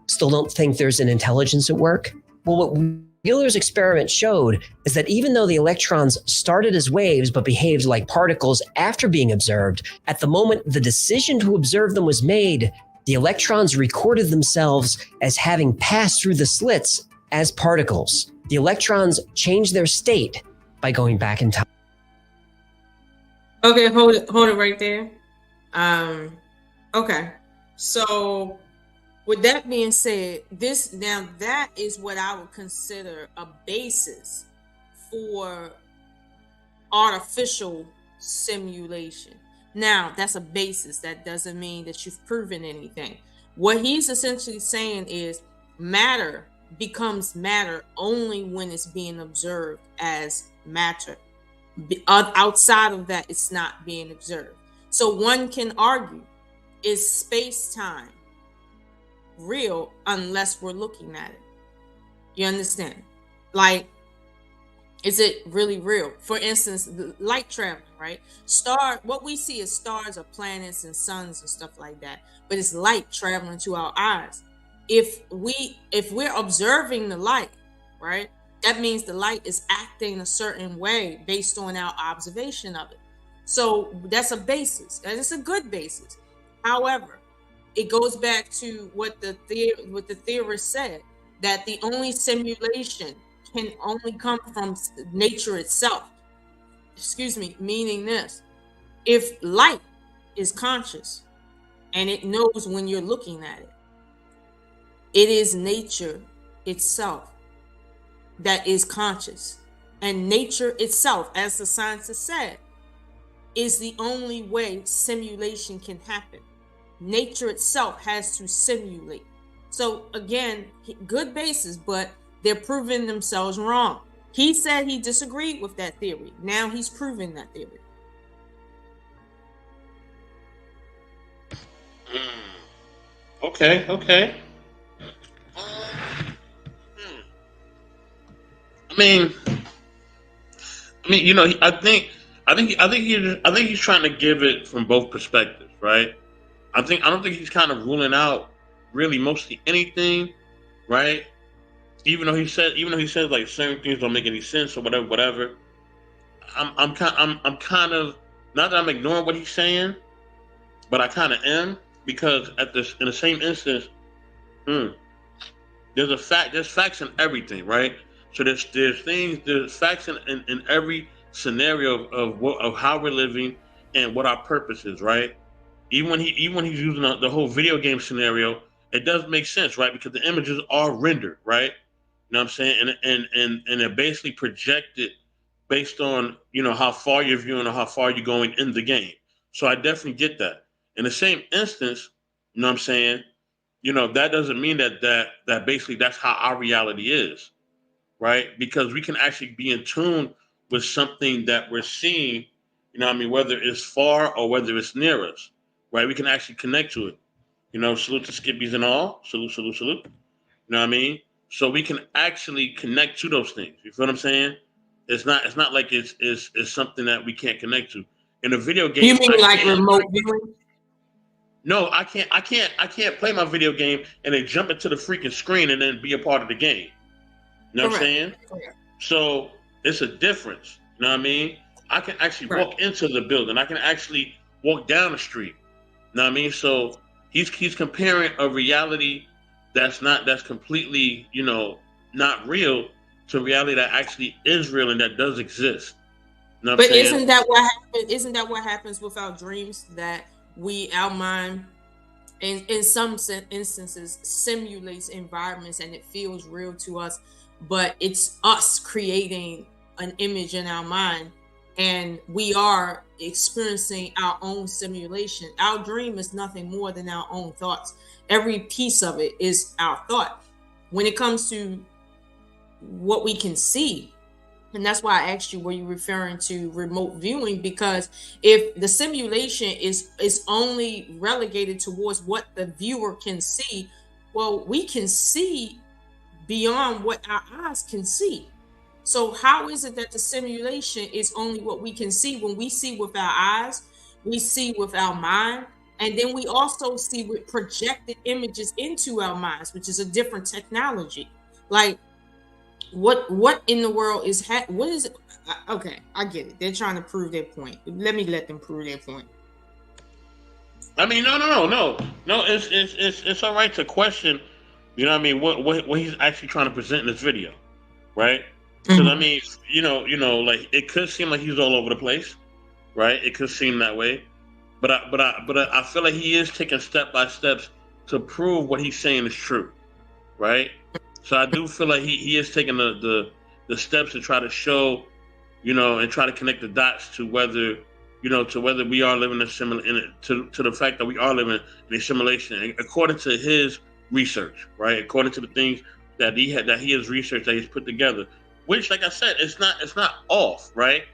Still don't think there's an intelligence at work? Well, what Wheeler's experiment showed is that even though the electrons started as waves but behaved like particles after being observed, at the moment the decision to observe them was made, the electrons recorded themselves as having passed through the slits as particles. The electrons changed their state by going back in time. Okay, hold it right there. Okay, so with that being said, that is what I would consider a basis for artificial simulation. Now, that's a basis. That doesn't mean that you've proven anything. What he's essentially saying is matter becomes matter only when it's being observed as matter. Outside of that, it's not being observed. So one can argue, is space-time real unless we're looking at it? You understand? Like, is it really real? For instance, light traveling, right? What we see as stars are planets and suns and stuff like that, but it's light traveling to our eyes. If we're observing the light, right, that means the light is acting a certain way based on our observation of it. So that's a basis. That is a good basis. However, it goes back to what the theorist said, that the only simulation can only come from nature itself. Excuse me, meaning this: if light is conscious and it knows when you're looking at it, it is nature itself that is conscious. And nature itself, as the scientists said, is the only way simulation can happen. Nature itself has to simulate. So again, good basis, but they're proving themselves wrong. He said he disagreed with that theory. Now he's proving that theory. Okay. I mean, you know, I think he's trying to give it from both perspectives, right? I don't think he's kind of ruling out really mostly anything, right? Even though he says like certain things don't make any sense or whatever. I'm kind of, not that I'm ignoring what he's saying, but I kind of am, because in the same instance, there's facts in everything, right? So there's facts in every scenario of how we're living and what our purpose is, right? Even when he's using the whole video game scenario, it does make sense, right? Because the images are rendered, right? You know what I'm saying? And they're basically projected based on, you know, how far you're viewing or how far you're going in the game. So I definitely get that. In the same instance, you know what I'm saying? You know, that doesn't mean that basically that's how our reality is, right? Because we can actually be in tune with something that we're seeing, you know what I mean, whether it's far or whether it's near us, right? We can actually connect to it. You know, salute to Skippies and all. Salute. You know what I mean? So we can actually connect to those things. You feel what I'm saying? It's not like it's something that we can't connect to. In a video game, You mean like remote viewing? No, I can't play my video game and then jump into the freaking screen and then be a part of the game. You know what I'm saying? Correct. So it's a difference. You know what I mean? I can actually walk into the building. I can actually walk down the street. You know what I mean? So he's comparing a reality that's completely, you know, not real to reality that actually is real and that does exist. You know what I'm saying? Isn't that what happens with our dreams, that our mind in some instances simulates environments and it feels real to us, but it's us creating an image in our mind and we are experiencing our own simulation. Our dream is nothing more than our own thoughts. Every piece of it is our thought. When it comes to what we can see, and that's why I asked you, were you referring to remote viewing? Because if the simulation is only relegated towards what the viewer can see, well, we can see beyond what our eyes can see. So how is it that the simulation is only what we can see? When we see with our eyes, we see with our mind, and then we also see with projected images into our minds, which is a different technology. Like, what in the world is what is it? Okay, I get it. They're trying to prove their point. Let them prove their point. I mean, no. It's all right to question. You know what I mean? What he's actually trying to present in this video, right? Because I mean, like it could seem like he's all over the place, right? It could seem that way, but I feel like he is taking step by steps to prove what he's saying is true, right? So I do feel like he is taking the steps to try to show, and try to connect the dots to whether, to whether we are living to the fact that we are living in a simulation according to his research, right? According to the things that he has researched, that he's put together, which, like I said, it's not off, right?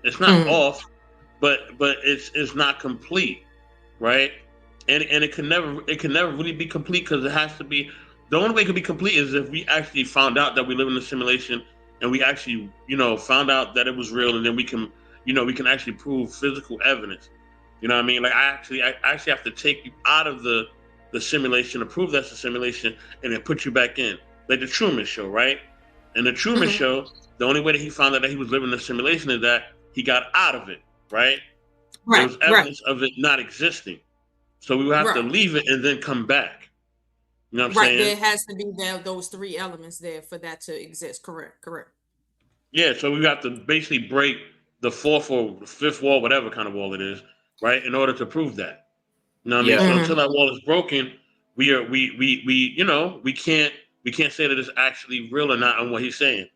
It's not off, but it's not complete, right? And it can never really be complete, because it has to be. The only way it could be complete is if we actually found out that we live in a simulation, and we actually, found out that it was real, and then we can actually prove physical evidence. You know what I mean? Like I actually have to take you out of the simulation to prove that's a simulation, and then put you back in, like the Truman Show, right? In the Truman Show, the only way that he found out that he was living in a simulation is that he got out of it, right? There was evidence of it not existing, so we would have to leave it and then come back. You know what I'm saying? There has to be those three elements there for that to exist. Correct. Yeah, so we have to basically break the fourth or fifth wall, whatever kind of wall it is, right, in order to prove that. You know what I mean? So until that wall is broken, we can't say that it's actually real or not on what he's saying.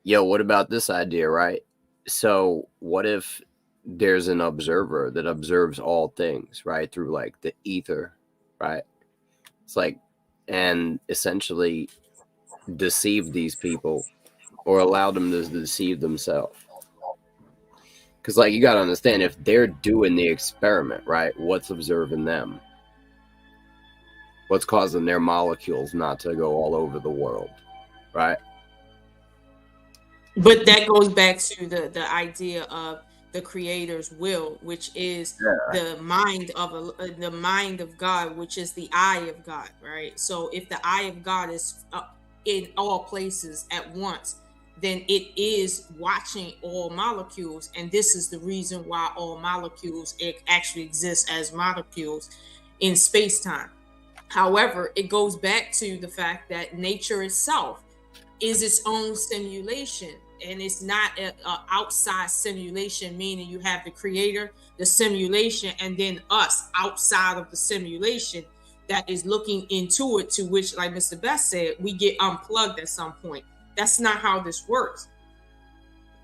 Yo, what about this idea, right? So what if there's an observer that observes all things, right, through like the ether, right? It's like, and essentially deceive these people, or allow them to deceive themselves. Because, like, you got to understand, if they're doing the experiment, right, what's observing them? What's causing their molecules not to go all over the world, right? But that goes back to the idea of the creator's will, which is the mind of God, which is the eye of God, right? So if the eye of God is in all places at once, then it is watching all molecules, and this is the reason why all molecules actually exist as molecules in space-time. However, it goes back to the fact that nature itself is its own simulation, and it's not an outside simulation, meaning you have the creator, the simulation, and then us outside of the simulation that is looking into it, to which, like Mr. Best said, we get unplugged at some point. That's not how this works.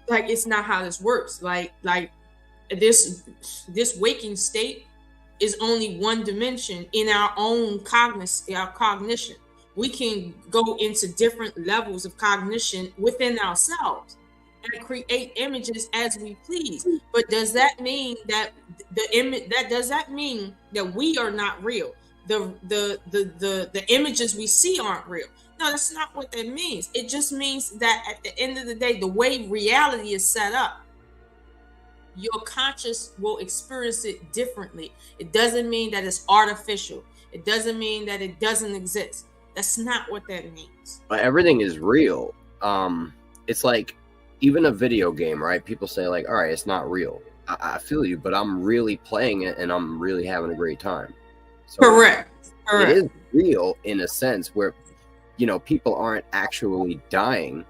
Like, it's not how this works. Like this waking state is only one dimension in our own cognition. We can go into different levels of cognition within ourselves and create images as we please. But does that mean that does that mean that we are not real? The images we see aren't real. No, that's not what that means. It just means that at the end of the day, the way reality is set up, your conscious will experience it differently. It doesn't mean that it's artificial. It doesn't mean that it doesn't exist. That's not what that means. Everything is real. It's like even a video game, right? People say like, all right, it's not real. I feel you, but I'm really playing it and I'm really having a great time. So Correct. It is real in a sense where, people aren't actually dying,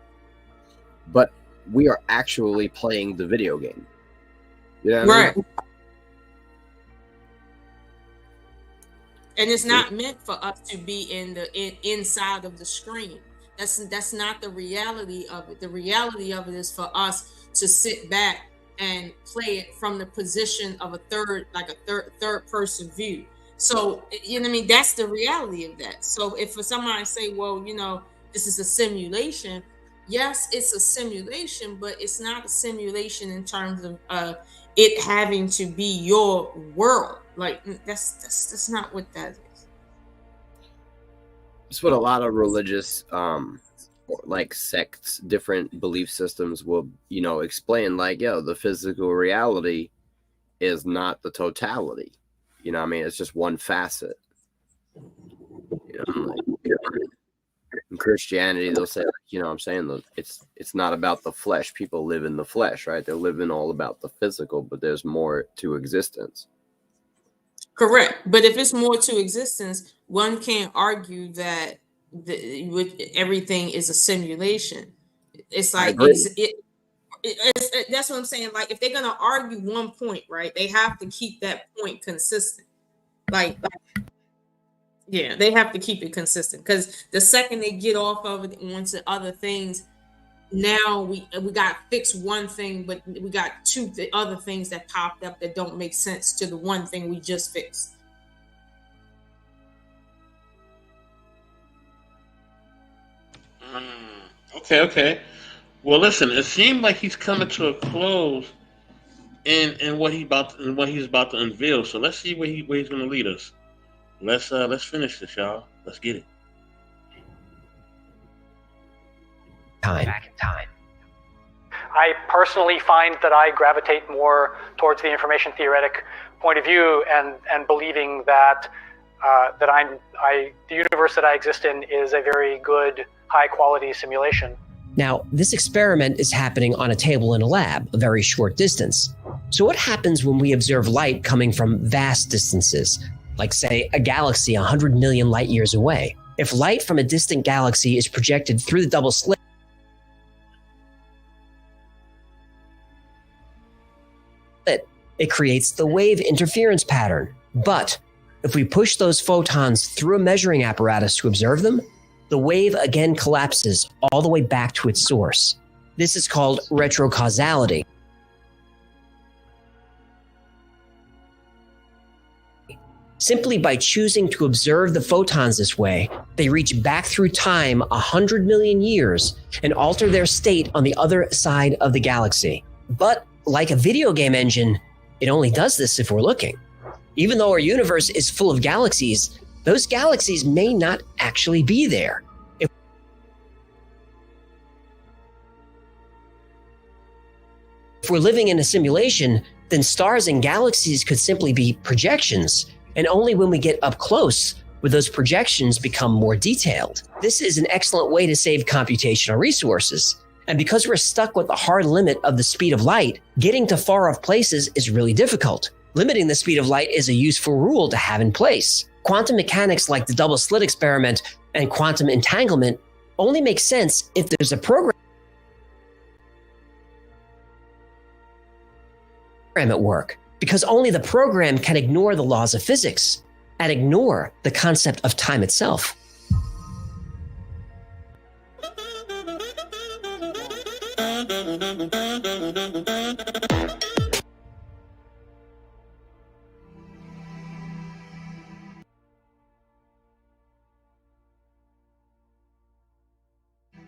but we are actually playing the video game. Yeah. Right. And it's not meant for us to be inside of the screen. That's not the reality of it. The reality of it is for us to sit back and play it from the position of a third person view. So, you know what I mean? That's the reality of that. So if for somebody say, well, this is a simulation, yes, it's a simulation, but it's not a simulation in terms of it having to be your world. Like that's not what that is. It's what a lot of religious like sects, different belief systems will, explain, like, the physical reality is not the totality. You know what I mean? It's just one facet. in Christianity, they'll say, you know what I'm saying? It's not about the flesh. People live in the flesh, right? They're living all about the physical, but there's more to existence. Correct. But if it's more to existence, one can't argue that everything is a simulation. It's like that's what I'm saying. Like if they're gonna argue one point, right, they have to keep that point consistent. Like yeah, they have to keep it consistent, because the second they get off of it onto other things, now we got to fix one thing, but we got the other things that popped up that don't make sense to the one thing we just fixed. Okay. Well, listen. It seemed like he's coming to a close in what he's about to unveil. So let's see where he's going to lead us. Let's finish this, y'all. Let's get it. Back in time. I personally find that I gravitate more towards the information theoretic point of view, and believing that the universe that I exist in is a very good, high quality simulation. Now, this experiment is happening on a table in a lab, a very short distance. So what happens when we observe light coming from vast distances, like say a galaxy 100 million light years away? If light from a distant galaxy is projected through the double slit, it creates the wave interference pattern. But if we push those photons through a measuring apparatus to observe them, the wave again collapses all the way back to its source. This is called retrocausality. Simply by choosing to observe the photons this way, they reach back through time 100 million years and alter their state on the other side of the galaxy. But like a video game engine, it only does this if we're looking. Even though our universe is full of galaxies, those galaxies may not actually be there. If we're living in a simulation, then stars and galaxies could simply be projections, and only when we get up close would those projections become more detailed. This is an excellent way to save computational resources. And because we're stuck with the hard limit of the speed of light, getting to far off places is really difficult. Limiting the speed of light is a useful rule to have in place. Quantum mechanics like the double slit experiment and quantum entanglement only make sense if there's a program at work, because only the program can ignore the laws of physics and ignore the concept of time itself.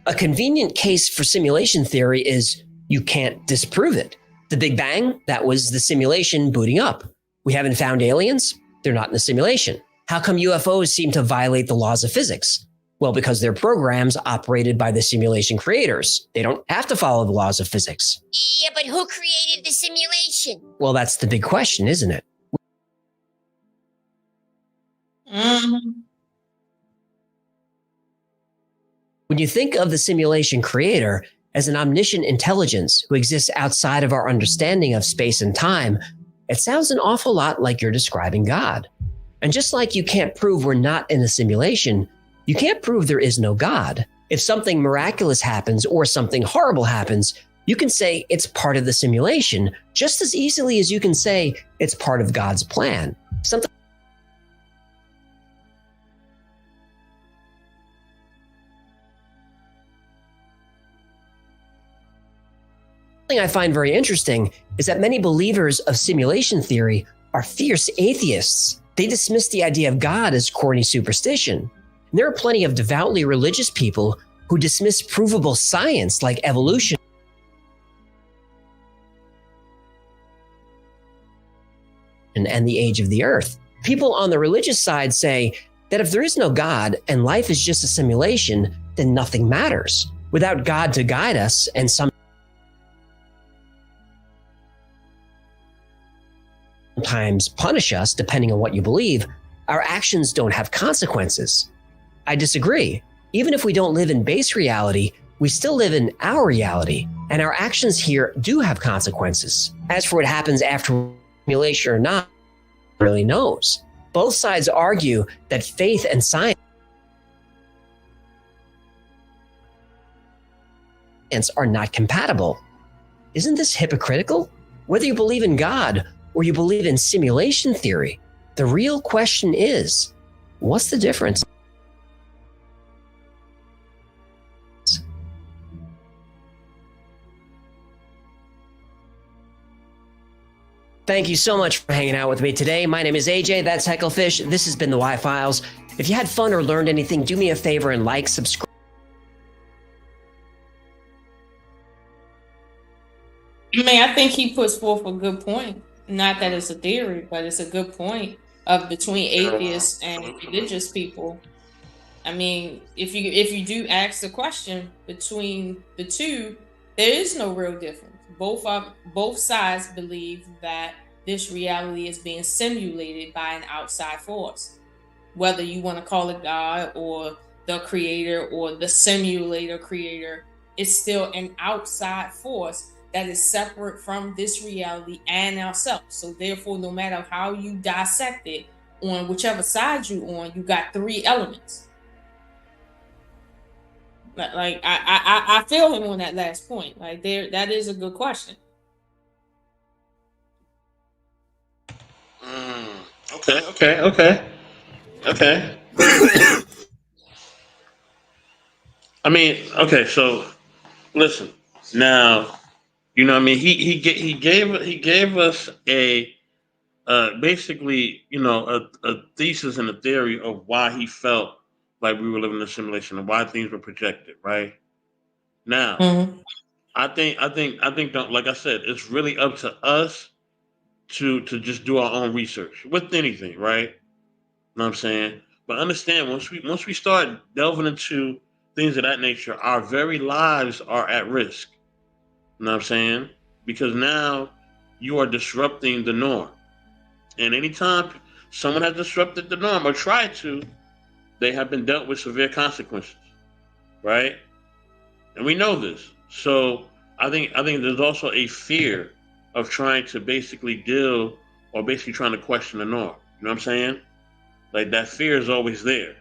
A convenient case for simulation theory is you can't disprove it. The Big Bang, that was the simulation booting up. We haven't found aliens? They're not in the simulation. How come UFOs seem to violate the laws of physics? Well, because they're programs operated by the simulation creators. They don't have to follow the laws of physics. Yeah, but who created the simulation? Well, that's the big question, isn't it? When you think of the simulation creator as an omniscient intelligence who exists outside of our understanding of space and time, it sounds an awful lot like you're describing God. And just like you can't prove we're not in a simulation, you can't prove there is no God. If something miraculous happens or something horrible happens, you can say it's part of the simulation just as easily as you can say it's part of God's plan. Something I find very interesting is that many believers of simulation theory are fierce atheists. They dismiss the idea of God as corny superstition. And there are plenty of devoutly religious people who dismiss provable science like evolution and the age of the earth. People on the religious side say that if there is no God and life is just a simulation, then nothing matters. Without God to guide us and sometimes punish us, depending on what you believe, our actions don't have consequences. I disagree. Even if we don't live in base reality, we still live in our reality, and our actions here do have consequences. As for what happens after simulation or not, no one really knows. Both sides argue that faith and science are not compatible. Isn't this hypocritical? Whether you believe in God or you believe in simulation theory, the real question is, what's the difference? Thank you so much for hanging out with me today. My name is AJ, that's Hecklefish. This has been the Y-Files. If you had fun or learned anything, do me a favor and like, subscribe. I mean, I think he puts forth a good point. Not that it's a theory, but it's a good point of between atheists and religious people. I mean, if you do ask the question between the two, there is no real difference. Both sides believe that this reality is being simulated by an outside force. Whether you want to call it God or the creator or the simulator creator, it's still an outside force that is separate from this reality and ourselves. So therefore, no matter how you dissect it, on whichever side you're on, you got three elements. Like I feel him on that last point. Like that is a good question. Okay. I mean, okay. So listen now. You know what I mean? He gave us a basically, you know, a thesis and a theory of why he felt like we were living in a simulation and why things were projected, right? Now, I think don't, like I said, it's really up to us to just do our own research with anything, right? You know what I'm saying? But understand once we start delving into things of that nature, our very lives are at risk. You know what I'm saying? Because now you are disrupting the norm. And anytime someone has disrupted the norm or tried to, they have been dealt with severe consequences. Right? And we know this. So I think there's also a fear of trying to basically deal or basically trying to question the norm. You know what I'm saying? Like that fear is always there.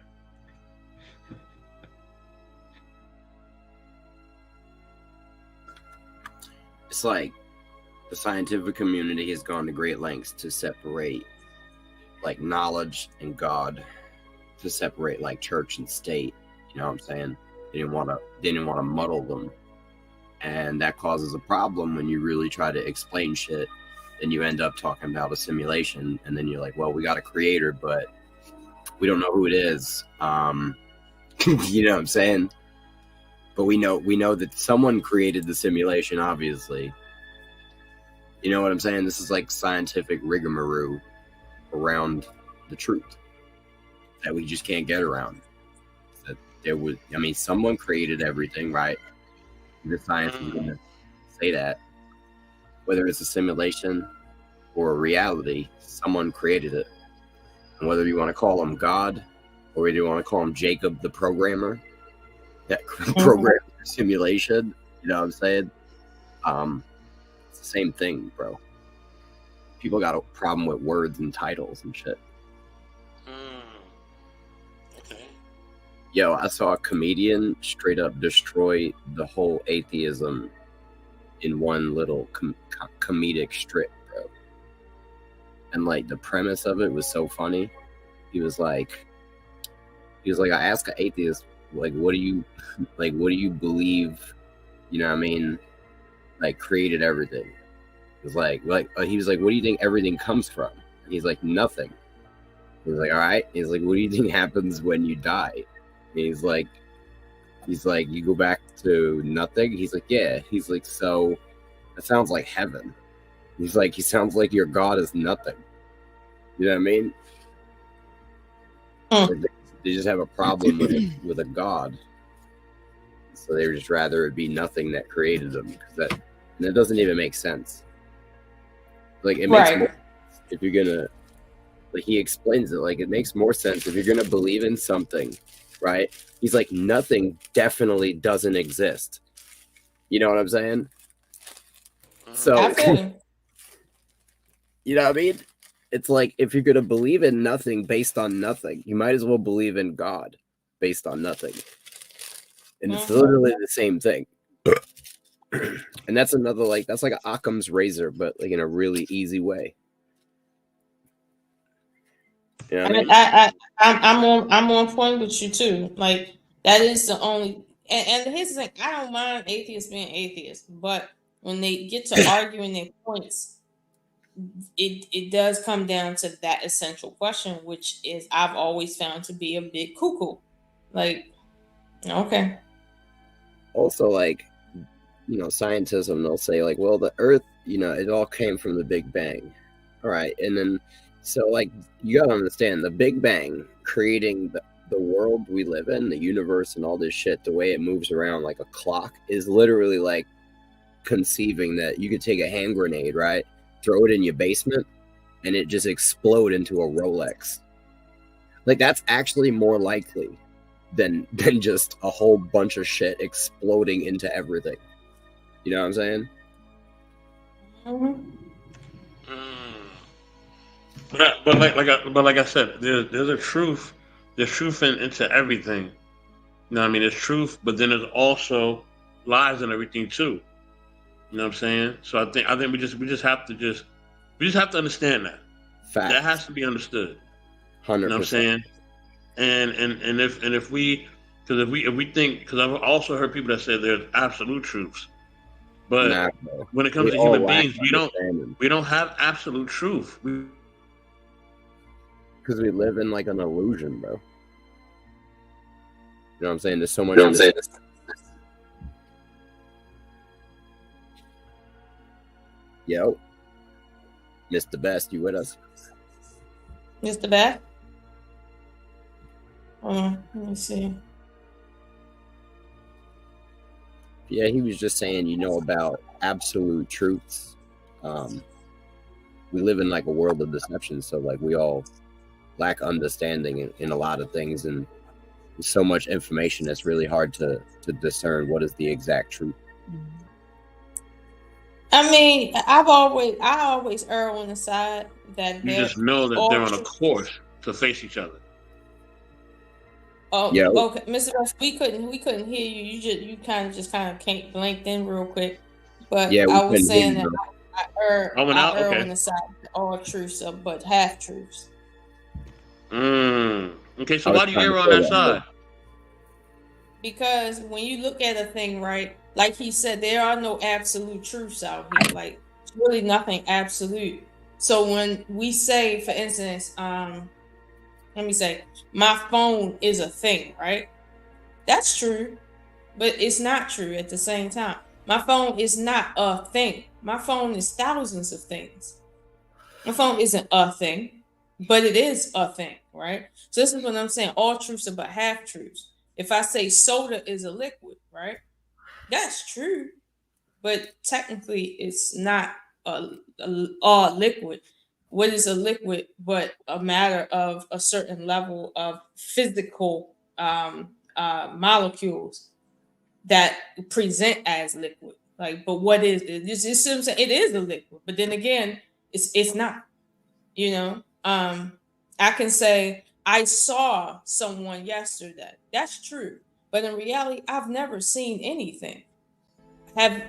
It's like the scientific community has gone to great lengths to separate like knowledge and God, to separate like church and state. You know what I'm saying? They didn't want to muddle them, and that causes a problem when you really try to explain shit. Then you end up talking about a simulation, and then you're like, well, we got a creator, but we don't know who it is. You know what I'm saying? But we know that someone created the simulation, obviously. You know what I'm saying? This is like scientific rigmarole around the truth that we just can't get around. That there was, I mean, someone created everything, right? The science is going to say that. Whether it's a simulation or a reality, someone created it. And whether you want to call him God or whether you want to call him Jacob the programmer, that programmed the simulation, you know what I'm saying? It's the same thing, bro. People got a problem with words and titles and shit. Okay. Yo, I saw a comedian straight up destroy the whole atheism in one little comedic strip, bro. And like the premise of it was so funny. He was like, I asked an atheist, like, what do you believe, you know what I mean, like created everything? He was like, he was like, what do you think everything comes from? And he's like, nothing. He was like, all right. He's like, what do you think happens when you die? And he's like, you go back to nothing? He's like, yeah. He's like, so that sounds like heaven. He's like, he sounds like your God is nothing. You know what I mean? Like they just have a problem with a God. So they would just rather it be nothing that created them, because that doesn't even make sense. Like it makes more sense if you're gonna, like he explains it, like it makes more sense if you're gonna believe in something, right? He's like, nothing definitely doesn't exist. You know what I'm saying? So, you know what I mean? It's like, if you're going to believe in nothing based on nothing, you might as well believe in God based on nothing. And it's literally the same thing. And that's another, like, that's like an Occam's razor, but like in a really easy way. You know what I mean? I'm on point with you too. Like, that is the only, and here's the thing, I don't mind atheists being atheists, but when they get to arguing their points, it does come down to that essential question, which is I've always found to be a bit cuckoo. Like, okay. Also, like, you know, scientism, they'll say, like, well, the Earth, you know, it all came from the Big Bang. All right. And then, so, like, you got to understand the Big Bang creating the world we live in, the universe, and all this shit, the way it moves around like a clock is literally like conceiving that you could take a hand grenade, right? Throw it in your basement and it just explode into a Rolex. Like, that's actually more likely than just a whole bunch of shit exploding into everything. You know what I'm saying? But like I said, there's a truth. There's truth into everything. You know what I mean? There's truth, but then there's also lies and everything too. You know what I'm saying? So I think we just have to understand that. Fact. That has to be understood. 100%. You know what I'm saying? And if we think, because I've also heard people that say there's absolute truths, but when it comes to human beings, we don't have absolute truth. Because we live in like an illusion, bro. You know what I'm saying? There's so much. Yo, Mr. Best, you with us? Mr. Best? Let me see. Yeah, he was just saying, you know, about absolute truths. We live in like a world of deception, so like we all lack understanding in a lot of things, and there's so much information that's really hard to discern what is the exact truth. I mean, I always err on the side that you just know that they're on a course to face each other. Oh, yeah. Okay, Mr. Rush, we couldn't hear you. You kind of came blanked in real quick, but yeah, I was saying that I err on the side that all truths are but half truths. Okay, so why do you err on that side? Because when you look at a thing, right, like he said, there are no absolute truths out here. Like, it's really nothing absolute. So when we say, for instance, let me say, my phone is a thing, right? That's true, but it's not true at the same time. My phone is not a thing. My phone is thousands of things. My phone isn't a thing, but it is a thing, right? So this is what I'm saying. All truths are but half truths. If I say soda is a liquid, right? That's true, but technically it's not a liquid. What is a liquid but a matter of a certain level of physical molecules that present as liquid? Like, but what is it? It is a liquid, but then again, it's not. You know, I can say I saw someone yesterday. That's true, but in reality, I've never seen anything. Have